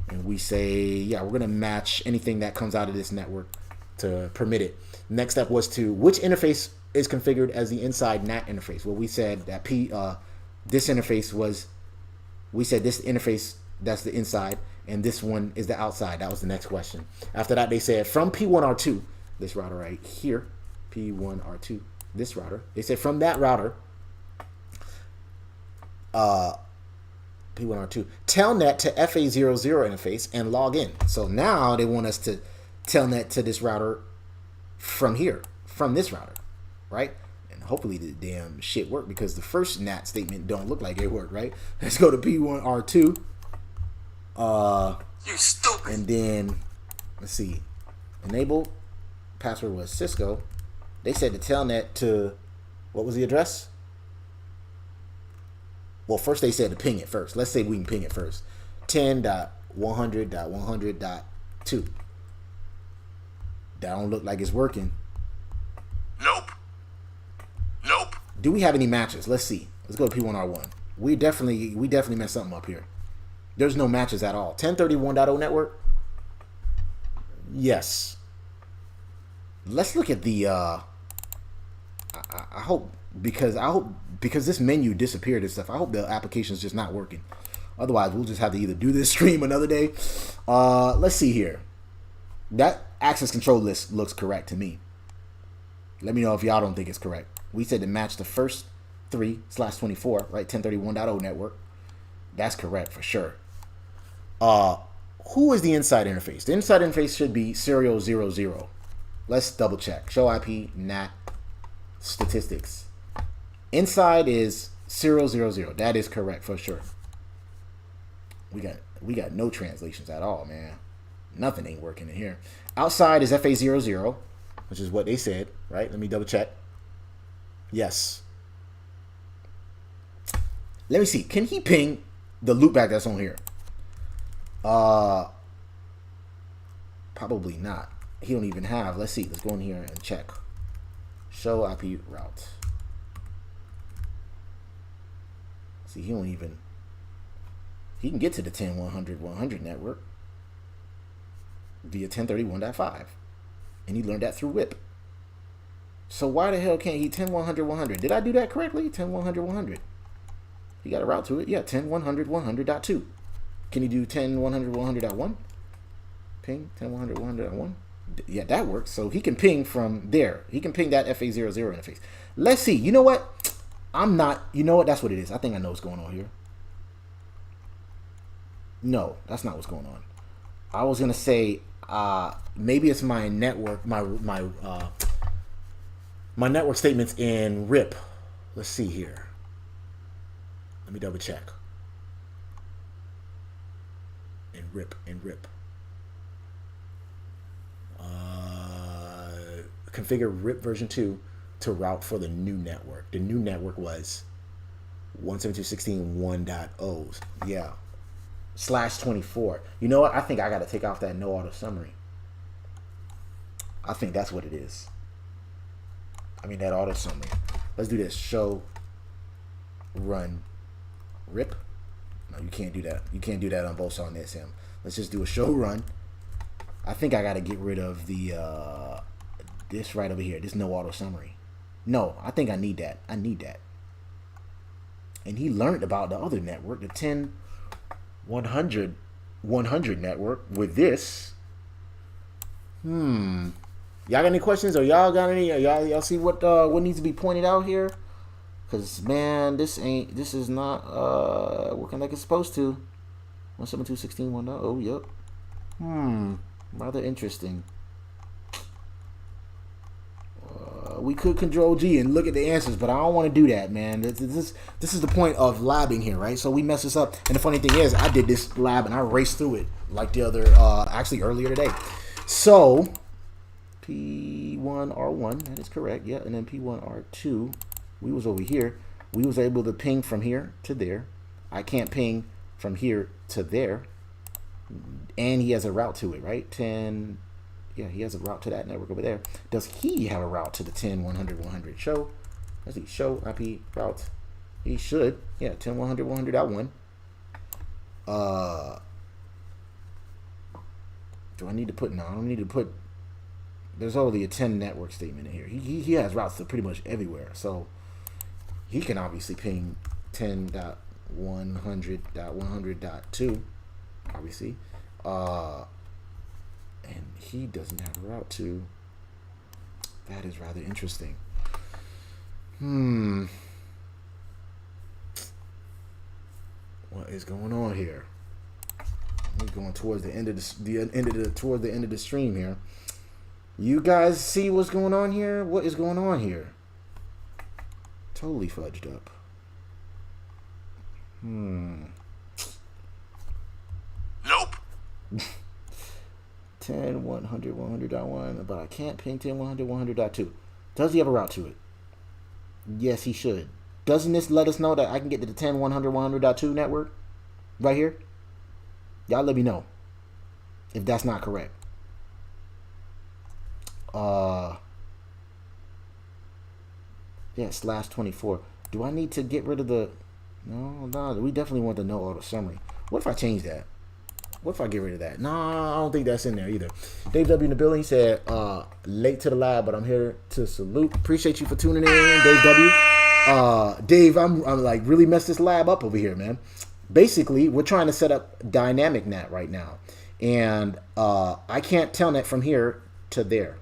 And we say, yeah, we're going to match anything that comes out of this network to permit it. Next step was to which interface is configured as the inside NAT interface. Well, we said that this interface was, we said this interface, that's the inside, and this one is the outside. That was the next question. After that, they said from P1 R2, this router right here, P1 R2, this router, they said from that router, P1 R2, telnet to FA00 interface and log in. So now they want us to telnet to this router from here, from this router, right? And hopefully the damn shit worked, because the first NAT statement don't look like it worked, right? Let's go to P1 R2. You stupid. And then let's see. Enable password was Cisco. They said to telnet to, what was the address? Well, first they said to ping it first. Let's say we can ping it first. 10.100.100.2. That don't look like it's working. Nope. Nope. Do we have any matches? Let's see. Let's go to P1 R1. We definitely messed something up here. There's no matches at all. 1031.0 network. Yes. Let's look at the I hope because this menu disappeared and stuff. I hope the application's just not working. Otherwise, we'll just have to either do this stream another day. Let's see here. That access control list looks correct to me. Let me know if y'all don't think it's correct. We said to match the first 3/24, right? 1031.0 network. That's correct for sure. Who is the inside interface? The inside interface should be serial 00. Let's double check. Show IP NAT statistics. Inside is serial 00. That is correct for sure. We got no translations at all, man. Nothing ain't working in here. Outside is FA00, which is what they said, right? Let me double check. Yes. Let me see. Can he ping the loopback that's on here? Probably not. He don't even have. Let's see. Let's go in here and check. Show IP route. See, he don't even. He can get to the 10.100.100 network via 1031.5, and he learned that through WIP. So why the hell can't he 10.100.100? Did I do that correctly? 10.100.100. He got a route to it. Yeah, 10.100.100.2. Can he do 10.100.100.1? Ping 10.100.100.1. Yeah, that works. So he can ping from there. He can ping that FA00 interface. Let's see. You know what? I'm not. You know what? That's what it is. I think I know what's going on here. No, that's not what's going on. I was gonna say maybe it's my network, my network statements in RIP. Let's see here. Let me double check. In RIP. Configure RIP version 2 to route for the new network. The new network was 172.16.1.0. Yeah. /24. You know what? I think I got to take off that no auto summary. I think that's what it is. I mean, that auto summary. Let's do this. Show run RIP. No, you can't do that. You can't do that on Boson Netsim. Let's just do a show run. I think I got to get rid of the this right over here. This no auto summary. No, I think I need that. I need that. And he learned about the other network, the 10.100.100 network with this. Y'all got any questions, or y'all got any? Y'all see what needs to be pointed out here? Cause man, this is not working like it's supposed to. 172.16.1.0. Yep. Rather interesting. We could Control G and look at the answers, but I don't want to do that, man. This is the point of labbing here, right? So we mess this up, and the funny thing is, I did this lab and I raced through it like the other, actually earlier today. So P1 R1, that is correct, yeah, and then P1 R2, we was over here. We was able to ping from here to there. I can't ping from here to there, and he has a route to it, right? 10. Yeah, he has a route to that network over there. Does he have a route to the 10.100.100? Show. Let's see. Show IP route. He should. Yeah, 10.100.100.1. Do I need to put? No, I don't need to put. There's only a 10 network statement in here. He has routes to pretty much everywhere. So he can obviously ping 10.100.100.2. Obviously. And he doesn't have a route to. That is rather interesting. What is going on here? We're going towards the end of toward the end of the stream here. You guys see what's going on here? What is going on here? Totally fudged up. 10, 100, 100.1, but I can't ping 10, 100, 100.2. Does he have a route to it? Yes, he should. Doesn't this let us know that I can get to the 10, 100, 100.2 network? Right here? Y'all let me know if that's not correct. Yeah, /24. Do I need to get rid of the... No, we definitely want the no auto summary. What if I change that? What if I get rid of that? No, I don't think that's in there either. Dave W in the building, he said, late to the lab, but I'm here to salute. Appreciate you for tuning in, Dave W. Dave, I'm like really messed this lab up over here, man. Basically, we're trying to set up dynamic NAT right now. And I can't telnet from here to there.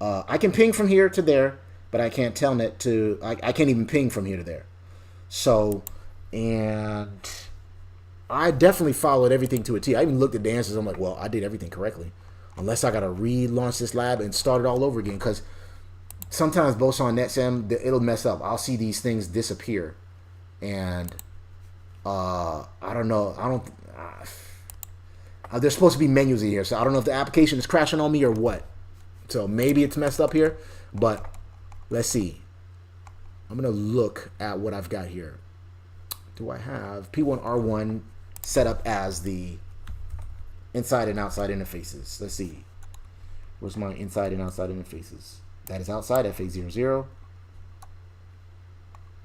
I can ping from here to there, but I can't telnet to... I can't even ping from here to there. So, and... I definitely followed everything to a T. I even looked at the answers. I'm like, well, I did everything correctly. Unless I got to relaunch this lab and start it all over again. Because sometimes Boson Netsim, it'll mess up. I'll see these things disappear. And I don't know. There's supposed to be menus in here. So I don't know if the application is crashing on me or what. So maybe it's messed up here. But let's see. I'm going to look at what I've got here. Do I have P1 R1 set up as the inside and outside interfaces? Let's see. Where's my inside and outside interfaces? That is outside FA00.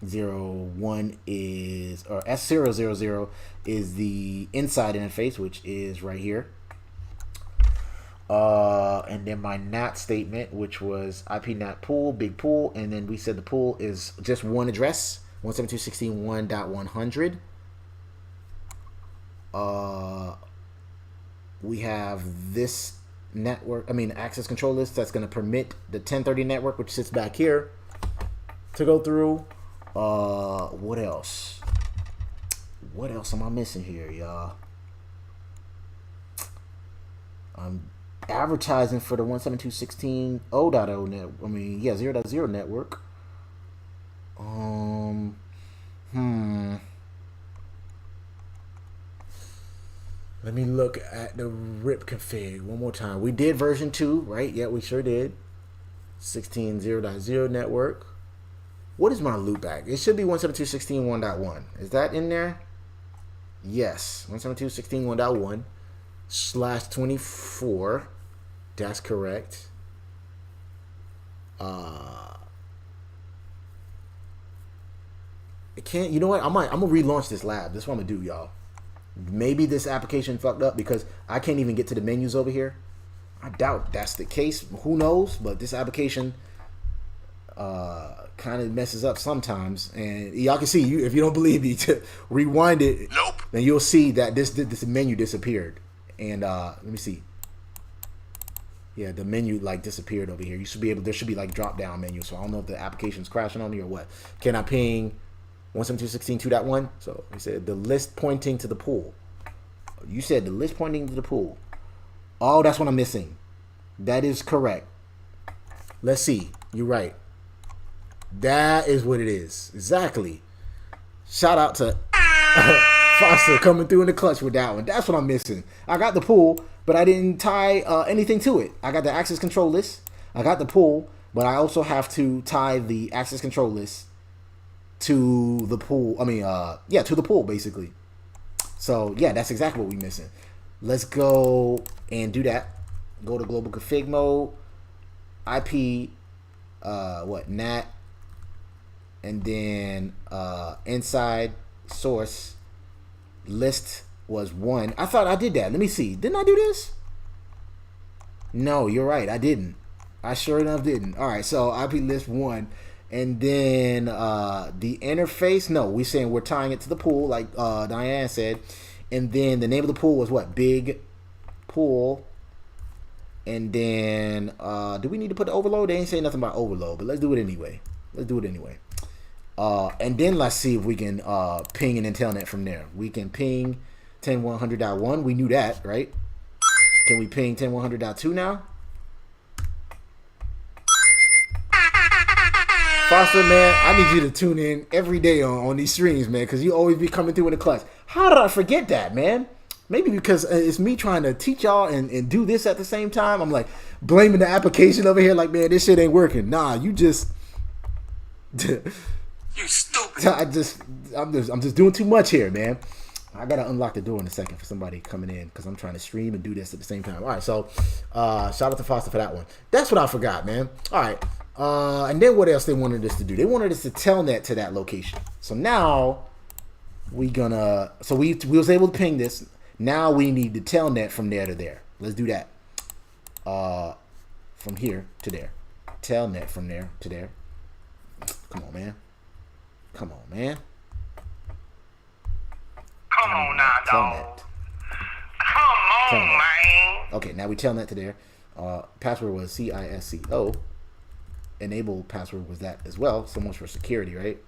01 is, or S000 is the inside interface, which is right here. And then my NAT statement, which was IP NAT pool, big pool, and then we said the pool is just one address. 172.16.1.100. We have this network, access control list that's going to permit the 1030 network, which sits back here, to go through. What else? What else am I missing here, y'all? I'm advertising for the 172.16.0.0 net. 0.0 network. Let me look at the RIP config one more time. We did version 2, right? Yeah, we sure did. 16.0.0 network. What is my loopback? It should be 172.16.1.1. Is that in there? Yes. 172.16.1.1 /24. That's correct. It can't, you know what? I'm gonna relaunch this lab. That's what I'm gonna do, y'all. Maybe this application fucked up because I can't even get to the menus over here. I doubt that's the case. Who knows? But this application kind of messes up sometimes. And y'all can see, if you don't believe me, to rewind it, then you'll see that this menu disappeared. And let me see. Yeah, the menu like disappeared over here. You should be able. There should be like drop down menu. So I don't know if the application's crashing on me or what. Can I ping 172.16.2.1? So we said the list pointing to the pool. You said the list pointing to the pool. Oh, that's what I'm missing. That is correct. Let's see. You're right. That is what it is. Exactly. Shout out to Foster coming through in the clutch with that one. That's what I'm missing. I got the pool, but I didn't tie anything to it. I got the access control list. I got the pool, but I also have to tie the access control list to the pool. To the pool, basically. So, yeah, that's exactly what we're missing. Let's go and do that. Go to global config mode. IP, NAT, and then inside source list was 1. I thought I did that. Let me see. Didn't I do this? No, you're right. I didn't. I sure enough didn't. All right, so IP list 1. And then the interface, no, we're saying we're tying it to the pool, like Diane said. And then the name of the pool was what? Big pool. And then, do we need to put the overload? They ain't saying nothing about overload, but let's do it anyway. And then let's see if we can ping an Intelnet from there. We can ping 10.100.1. We knew that, right? Can we ping 10.100.2 now? Foster, man, I need you to tune in every day on these streams, man, because you always be coming through in the clutch. How did I forget that, man? Maybe because it's me trying to teach y'all and do this at the same time. I'm like blaming the application over here, like, man, this shit ain't working. Nah, you just. You stupid. I'm just doing too much here, man. I gotta unlock the door in a second for somebody coming in because I'm trying to stream and do this at the same time. All right, so shout out to Foster for that one. That's what I forgot, man. All right, and then what else they wanted us to do? They wanted us to telnet to that location. So now we was able to ping this. Now we need to telnet from there to there. Let's do that. From here to there. Telnet from there to there. Come on, man. Come on, man. Come on now, dog. Come on, man. Okay, now we telnet to there. Password was CISCO. Enable password was that as well. So much for security, right?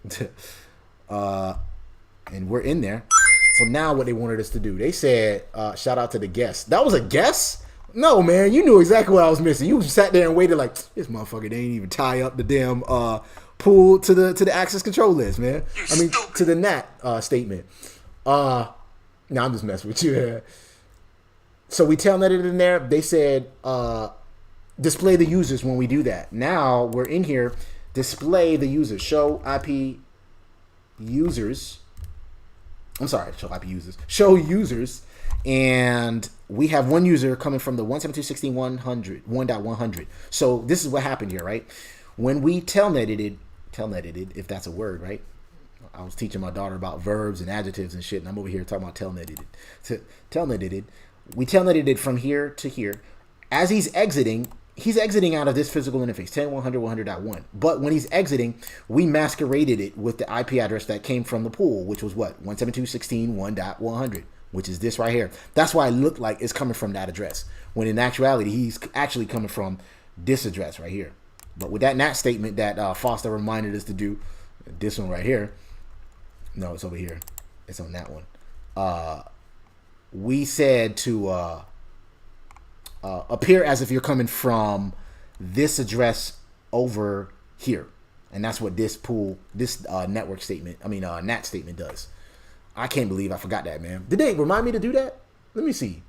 And we're in there. So now what they wanted us to do, they said, shout out to the guest. That was a guess? No, man, you knew exactly what I was missing. You sat there and waited like, this motherfucker, they ain't even tie up the damn pool to the access control list, man. I mean, to the NAT statement. Now I'm just messing with you. So we telnetted in there. They said, display the users when we do that. Now we're in here, display the users, show IP users. I'm sorry, show IP users. Show users, and we have one user coming from the 172.16.100. So this is what happened here, right? When we telnetted, if that's a word, right? I was teaching my daughter about verbs and adjectives and shit, and I'm over here talking about telnetted. We telnetted it from here to here. As he's exiting out of this physical interface, 10.100.100.1. But when he's exiting, we masqueraded it with the IP address that came from the pool, which was what? 172.16.1.100, which is this right here. That's why it looked like it's coming from that address, when in actuality, he's actually coming from this address right here. But with that NAT statement that Foster reminded us to do, this one right here, no, it's over here. It's on that one. We said to appear as if you're coming from this address over here. And that's what this network statement, NAT statement does. I can't believe I forgot that, man. Did they remind me to do that? Let me see.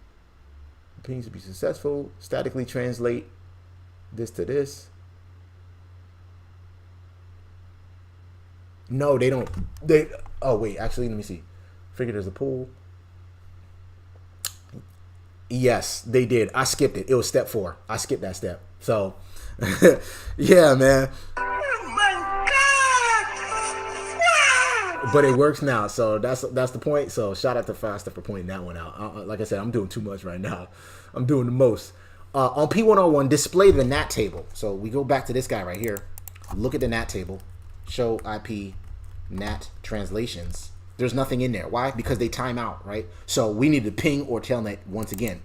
Pings to be successful. Statically translate this to this. No, they don't. Oh, wait. Actually, let me see. Figure there's a pool. Yes, they did. I skipped it. It was step 4. I skipped that step. So, yeah, man. Oh my God! But it works now. So that's the point. So shout out to Foster for pointing that one out. Like I said, I'm doing too much right now. I'm doing the most. On P1 R1, display the NAT table. So we go back to this guy right here. Look at the NAT table. Show IP NAT Translations. There's nothing in there. Why? Because they time out, right? So we need to ping or telnet once again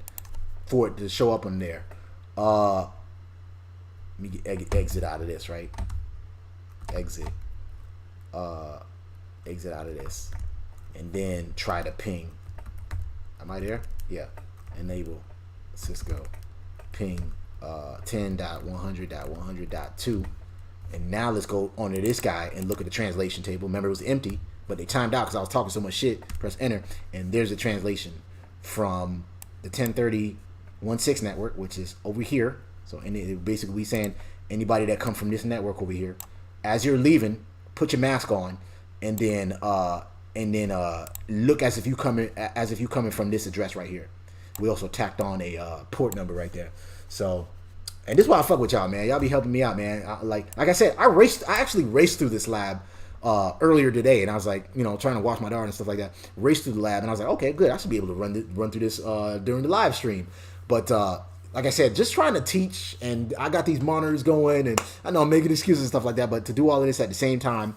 for it to show up on there. Let me exit out of this, right? Exit out of this. And then try to ping. Am I there? Yeah. Enable Cisco. Ping 10.100.100.2. And now let's go onto this guy and look at the translation table. Remember, it was empty, but they timed out because I was talking so much shit. Press enter, and there's a translation from the 10.30.1.6 network, which is over here. So, and it basically we saying anybody that come from this network over here, as you're leaving, put your mask on, and then look as if you coming from this address right here. We also tacked on a port number right there. So. And this is why I fuck with y'all, man. Y'all be helping me out, man. Like I said, I actually raced through this lab earlier today, and I was like, trying to watch my daughter and stuff like that. Raced through the lab, and I was like, okay, good. I should be able to run through this during the live stream. But like I said, just trying to teach, and I got these monitors going, and I know I'm making excuses and stuff like that. But to do all of this at the same time,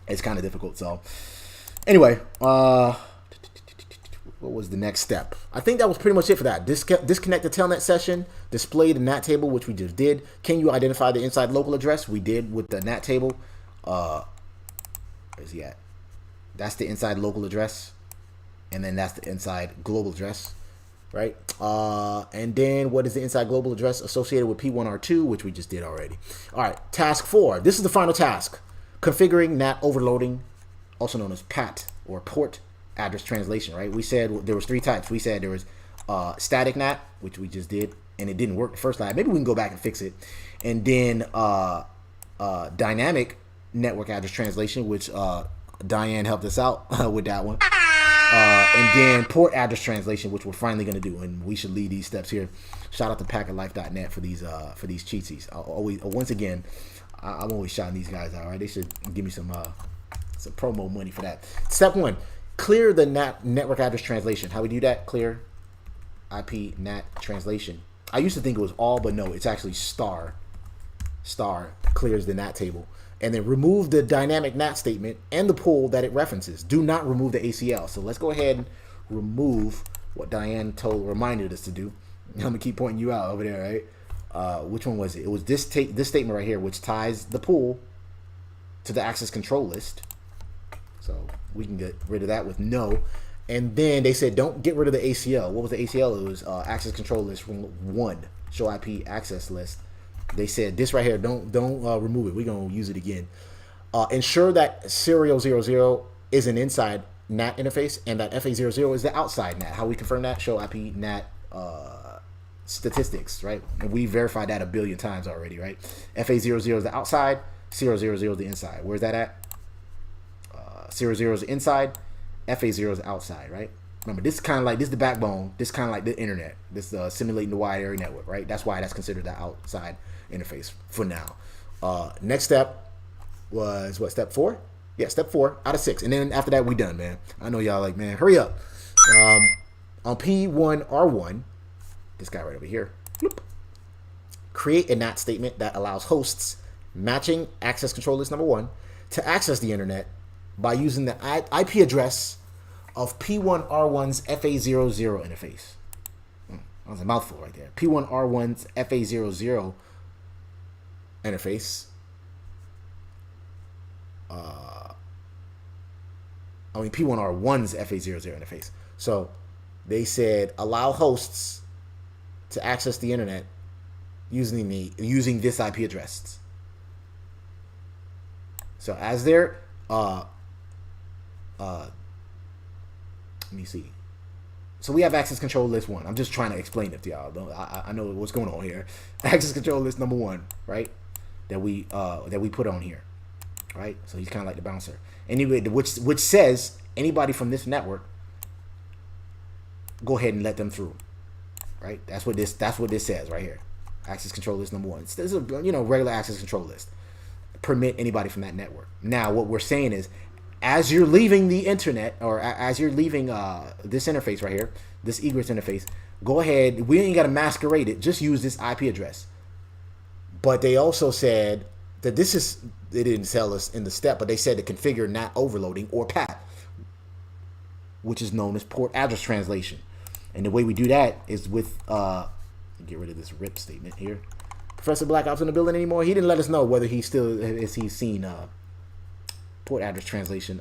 it's kind of difficult. So anyway, what was the next step? I think that was pretty much it for that. Disconnect the telnet session, display the NAT table, which we just did. Can you identify the inside local address? We did with the NAT table. Where's he at? That's the inside local address. And then that's the inside global address. right? And then what is the inside global address associated with P1 R2, which we just did already. All right, task 4. This is the final task. Configuring NAT overloading, also known as PAT, or port address translation, right? We said there was 3 types. We said there was static NAT, which we just did, and it didn't work the first lab. Maybe we can go back and fix it. And then dynamic network address translation, which Diane helped us out with that one. And then port address translation, which we're finally going to do, and we should lead these steps here. Shout out to packetlife.net for these cheatsies. Once again, I'm always shouting these guys out. All right, they should give me some promo money for that. Step 1: clear the NAT network address translation. How we do that? Clear IP NAT translation. I used to think it was all, but no, it's actually star clears the NAT table. And then remove the dynamic NAT statement and the pool that it references. Do not remove the ACL. So let's go ahead and remove what Diane reminded us to do. I'm gonna keep pointing you out over there, right? Which one was it? It was this statement right here, which ties the pool to the access control list. So we can get rid of that with no. And then they said don't get rid of the ACL. What was the ACL? It was access control list from 1, show IP access list. They said this right here, don't remove it. We're gonna use it again. Ensure that serial 00 is an inside NAT interface and that FA00 is the outside NAT. How we confirm that? Show IP NAT statistics, right? And we verified that a billion times already, right? FA00 is the outside, 000 is the inside. Where's that at? 000 is the inside, FA0 is the outside, right? Remember, this is kind of like, this is the backbone. This is kind of like the internet. This simulating the wide area network, right? That's why that's considered the outside interface for now. Next step was what? Step 4? Yeah, step 4 out of 6. And then after that, we done, man. I know y'all like, man, hurry up. On P1 R1, this guy right over here, create a NAT statement that allows hosts matching access control list number 1 to access the internet by using the IP address of P1 R1's FA00 interface. That was a mouthful right there. P1 R1's FA00 interface. P1 R1's FA00 interface. So they said allow hosts to access the internet using this IP address. So as their let me see. So we have access control list 1. I'm just trying to explain it to y'all. I know what's going on here. Access control list number 1, right? That we put on here, right? So he's kind of like the bouncer. Anyway, which says anybody from this network, go ahead and let them through, right? That's what this says right here. Access control list number 1. This is a regular access control list. Permit anybody from that network. Now, what we're saying is, as you're leaving the internet, or as you're leaving this interface right here, this egress interface, go ahead. We ain't got to masquerade it. Just use this IP address. But they also said that this is, they didn't tell us in the step, but they said to configure NAT overloading, or PAT, which is known as port address translation. And the way we do that is with, get rid of this RIP statement here. Professor Black Ops in the building anymore? He didn't let us know whether he's seen port address translation.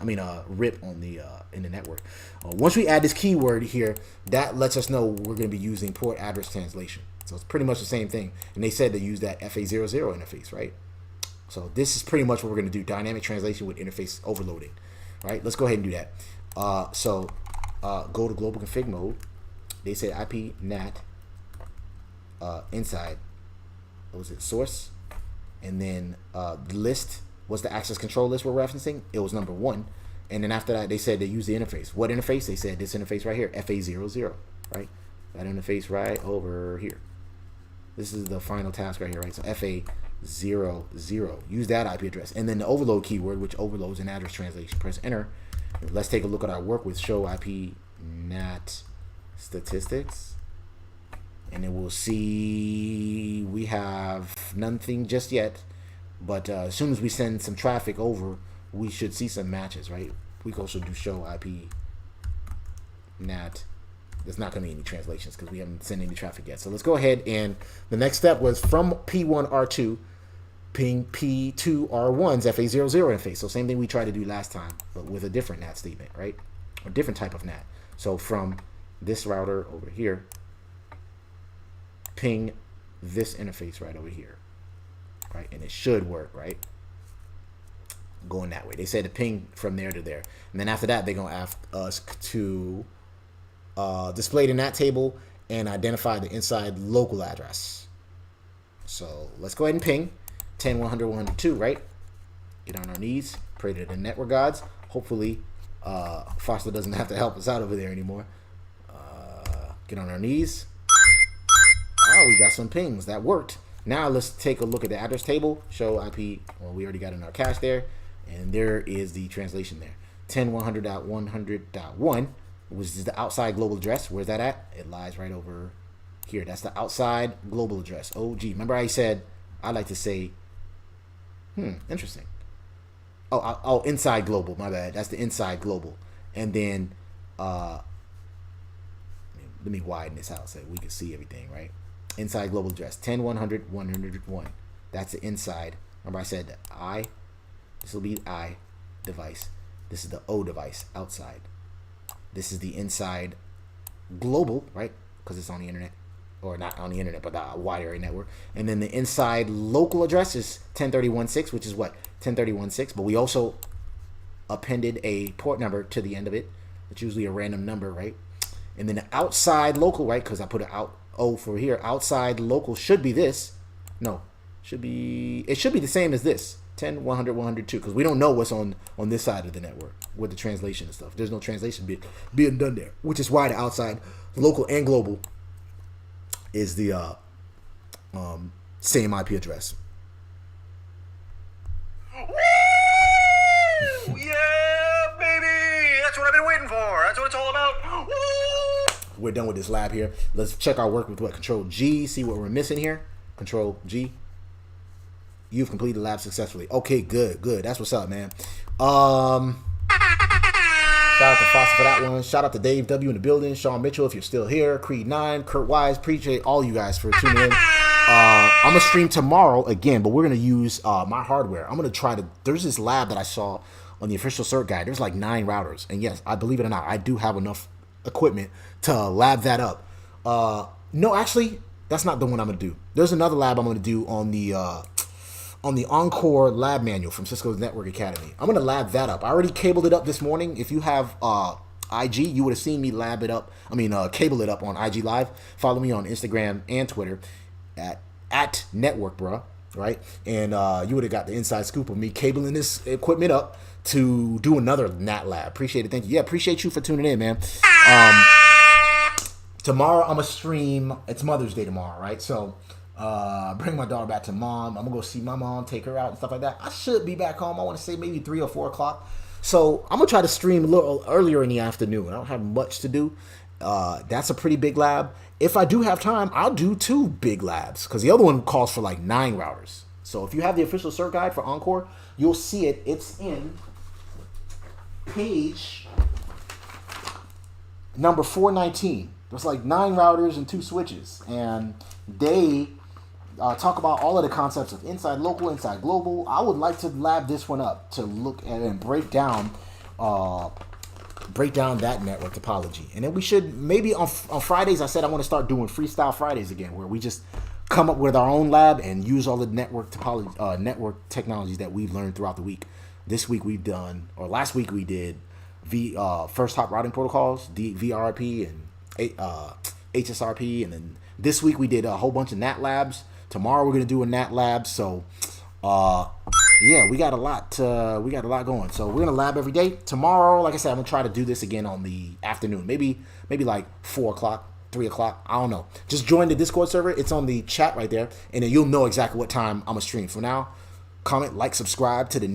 RIP on the in the network. Once we add this keyword here, that lets us know we're going to be using port address translation. So it's pretty much the same thing. And they said to use that FA00 interface, right? So this is pretty much what we're going to do: dynamic translation with interface overloading, right? Let's go ahead and do that. Go to global config mode. They said IP NAT inside. What was it? Source, and then the list was the access control list we're referencing. It was number 1, and then after that they said they use the interface. What interface? They said this interface right here, FA00, right? That interface right over here. This is the final task right here, right? So FA00, use that IP address, and then the overload keyword, which overloads an address translation. Press enter. Let's take a look at our work with show IP NAT statistics. And then we'll see we have nothing just yet, but as soon as we send some traffic over, we should see some matches, right? We can also do show IP NAT. There's not going to be any translations because we haven't sent any traffic yet. So let's go ahead, and the next step was from P1 R2 ping P2 R1's FA00 interface. So same thing we tried to do last time, but with a different NAT statement, right? A different type of NAT. So from this router over here, ping this interface right over here, right? And it should work, right? Going that way. They said to ping from there to there. And then after that, they're going to ask us to display the NAT table and identify the inside local address. So let's go ahead and ping 10.100.102, right? Get on our knees, pray to the network gods. Hopefully, Foster doesn't have to help us out over there anymore. Get on our knees. Oh, we got some pings. That worked. Now let's take a look at the address table. Show IP. Well, we already got in our cache there. And there is the translation there. 10.100.100.1, which is the outside global address. Where's that at? It lies right over here. That's the outside global address. OG. Remember I said, I like to say, interesting. Oh, inside global. My bad. That's the inside global. And then, let me widen this out so we can see everything, right? Inside global address. 10.100.100.1. That's the inside. Remember I said that I. This will be the I device. This is the O device outside. This is the inside global, right? Because it's on the internet. Or not on the internet, but the wide area network. And then the inside local address is 10.31.6, which is what? 10.31.6. But we also appended a port number to the end of it. It's usually a random number, right? And then the outside local, right? Because I put it out O for here. Outside local should be this. No. It should be the same as this. 10.100.102, because we don't know what's on this side of the network with the translation and stuff. There's no translation being done there, which is why the outside local and global is the same IP address. Woo! Yeah, baby! That's what I've been waiting for. That's what it's all about. Woo! We're done with this lab here. Let's check our work with what? Control G, see what we're missing here. Control G. You've completed the lab successfully. Okay, good. That's what's up, man. Shout out to Foster for that one. Shout out to Dave W in the building. Sean Mitchell, if you're still here. Creed 9, Kurt Wise. Appreciate all you guys for tuning in. I'm going to stream tomorrow again, but we're going to use my hardware. I'm going to try to... There's this lab that I saw on the official cert guide. There's like 9 routers. And yes, I believe it or not, I do have enough equipment to lab that up. No, actually, that's not the one I'm going to do. There's another lab I'm going to do on the Encore lab manual from Cisco's Network Academy. I'm going to lab that up. I already cabled it up this morning. If you have IG, you would have seen me lab it up. Cable it up on IG Live. Follow me on Instagram and Twitter at NetworkBruh, right? And you would have got the inside scoop of me cabling this equipment up to do another Nat lab. Appreciate it. Thank you. Yeah, appreciate you for tuning in, man. Tomorrow I'm going to stream. It's Mother's Day tomorrow, right? So... bring my daughter back to mom. I'm gonna go see my mom, take her out and stuff like that. I should be back home. I want to say maybe 3 or 4 o'clock. So I'm gonna try to stream a little earlier in the afternoon. I don't have much to do. That's a pretty big lab. If I do have time, I'll do 2 big labs because the other one calls for like 9 routers. So if you have the official cert guide for Encore, you'll see it. It's in page number 419. There's like 9 routers and 2 switches, and they talk about all of the concepts of inside local, inside global. I would like to lab this one up to look at and break down that network topology. And then we should maybe on Fridays, I said I want to start doing freestyle Fridays again, where we just come up with our own lab and use all the network topology, network technologies that we've learned throughout the week. This week we've done, or last week we did first hop routing protocols, VRP and HSRP, and then this week we did a whole bunch of NAT labs. Tomorrow we're gonna do a NAT lab. So, yeah, we got a lot going. So we're gonna lab every day. Tomorrow, like I said, I'm gonna try to do this again on the afternoon. Maybe like 4 o'clock, 3 o'clock. I don't know. Just join the Discord server. It's on the chat right there, and then you'll know exactly what time I'm gonna stream. For now, comment, like, subscribe to the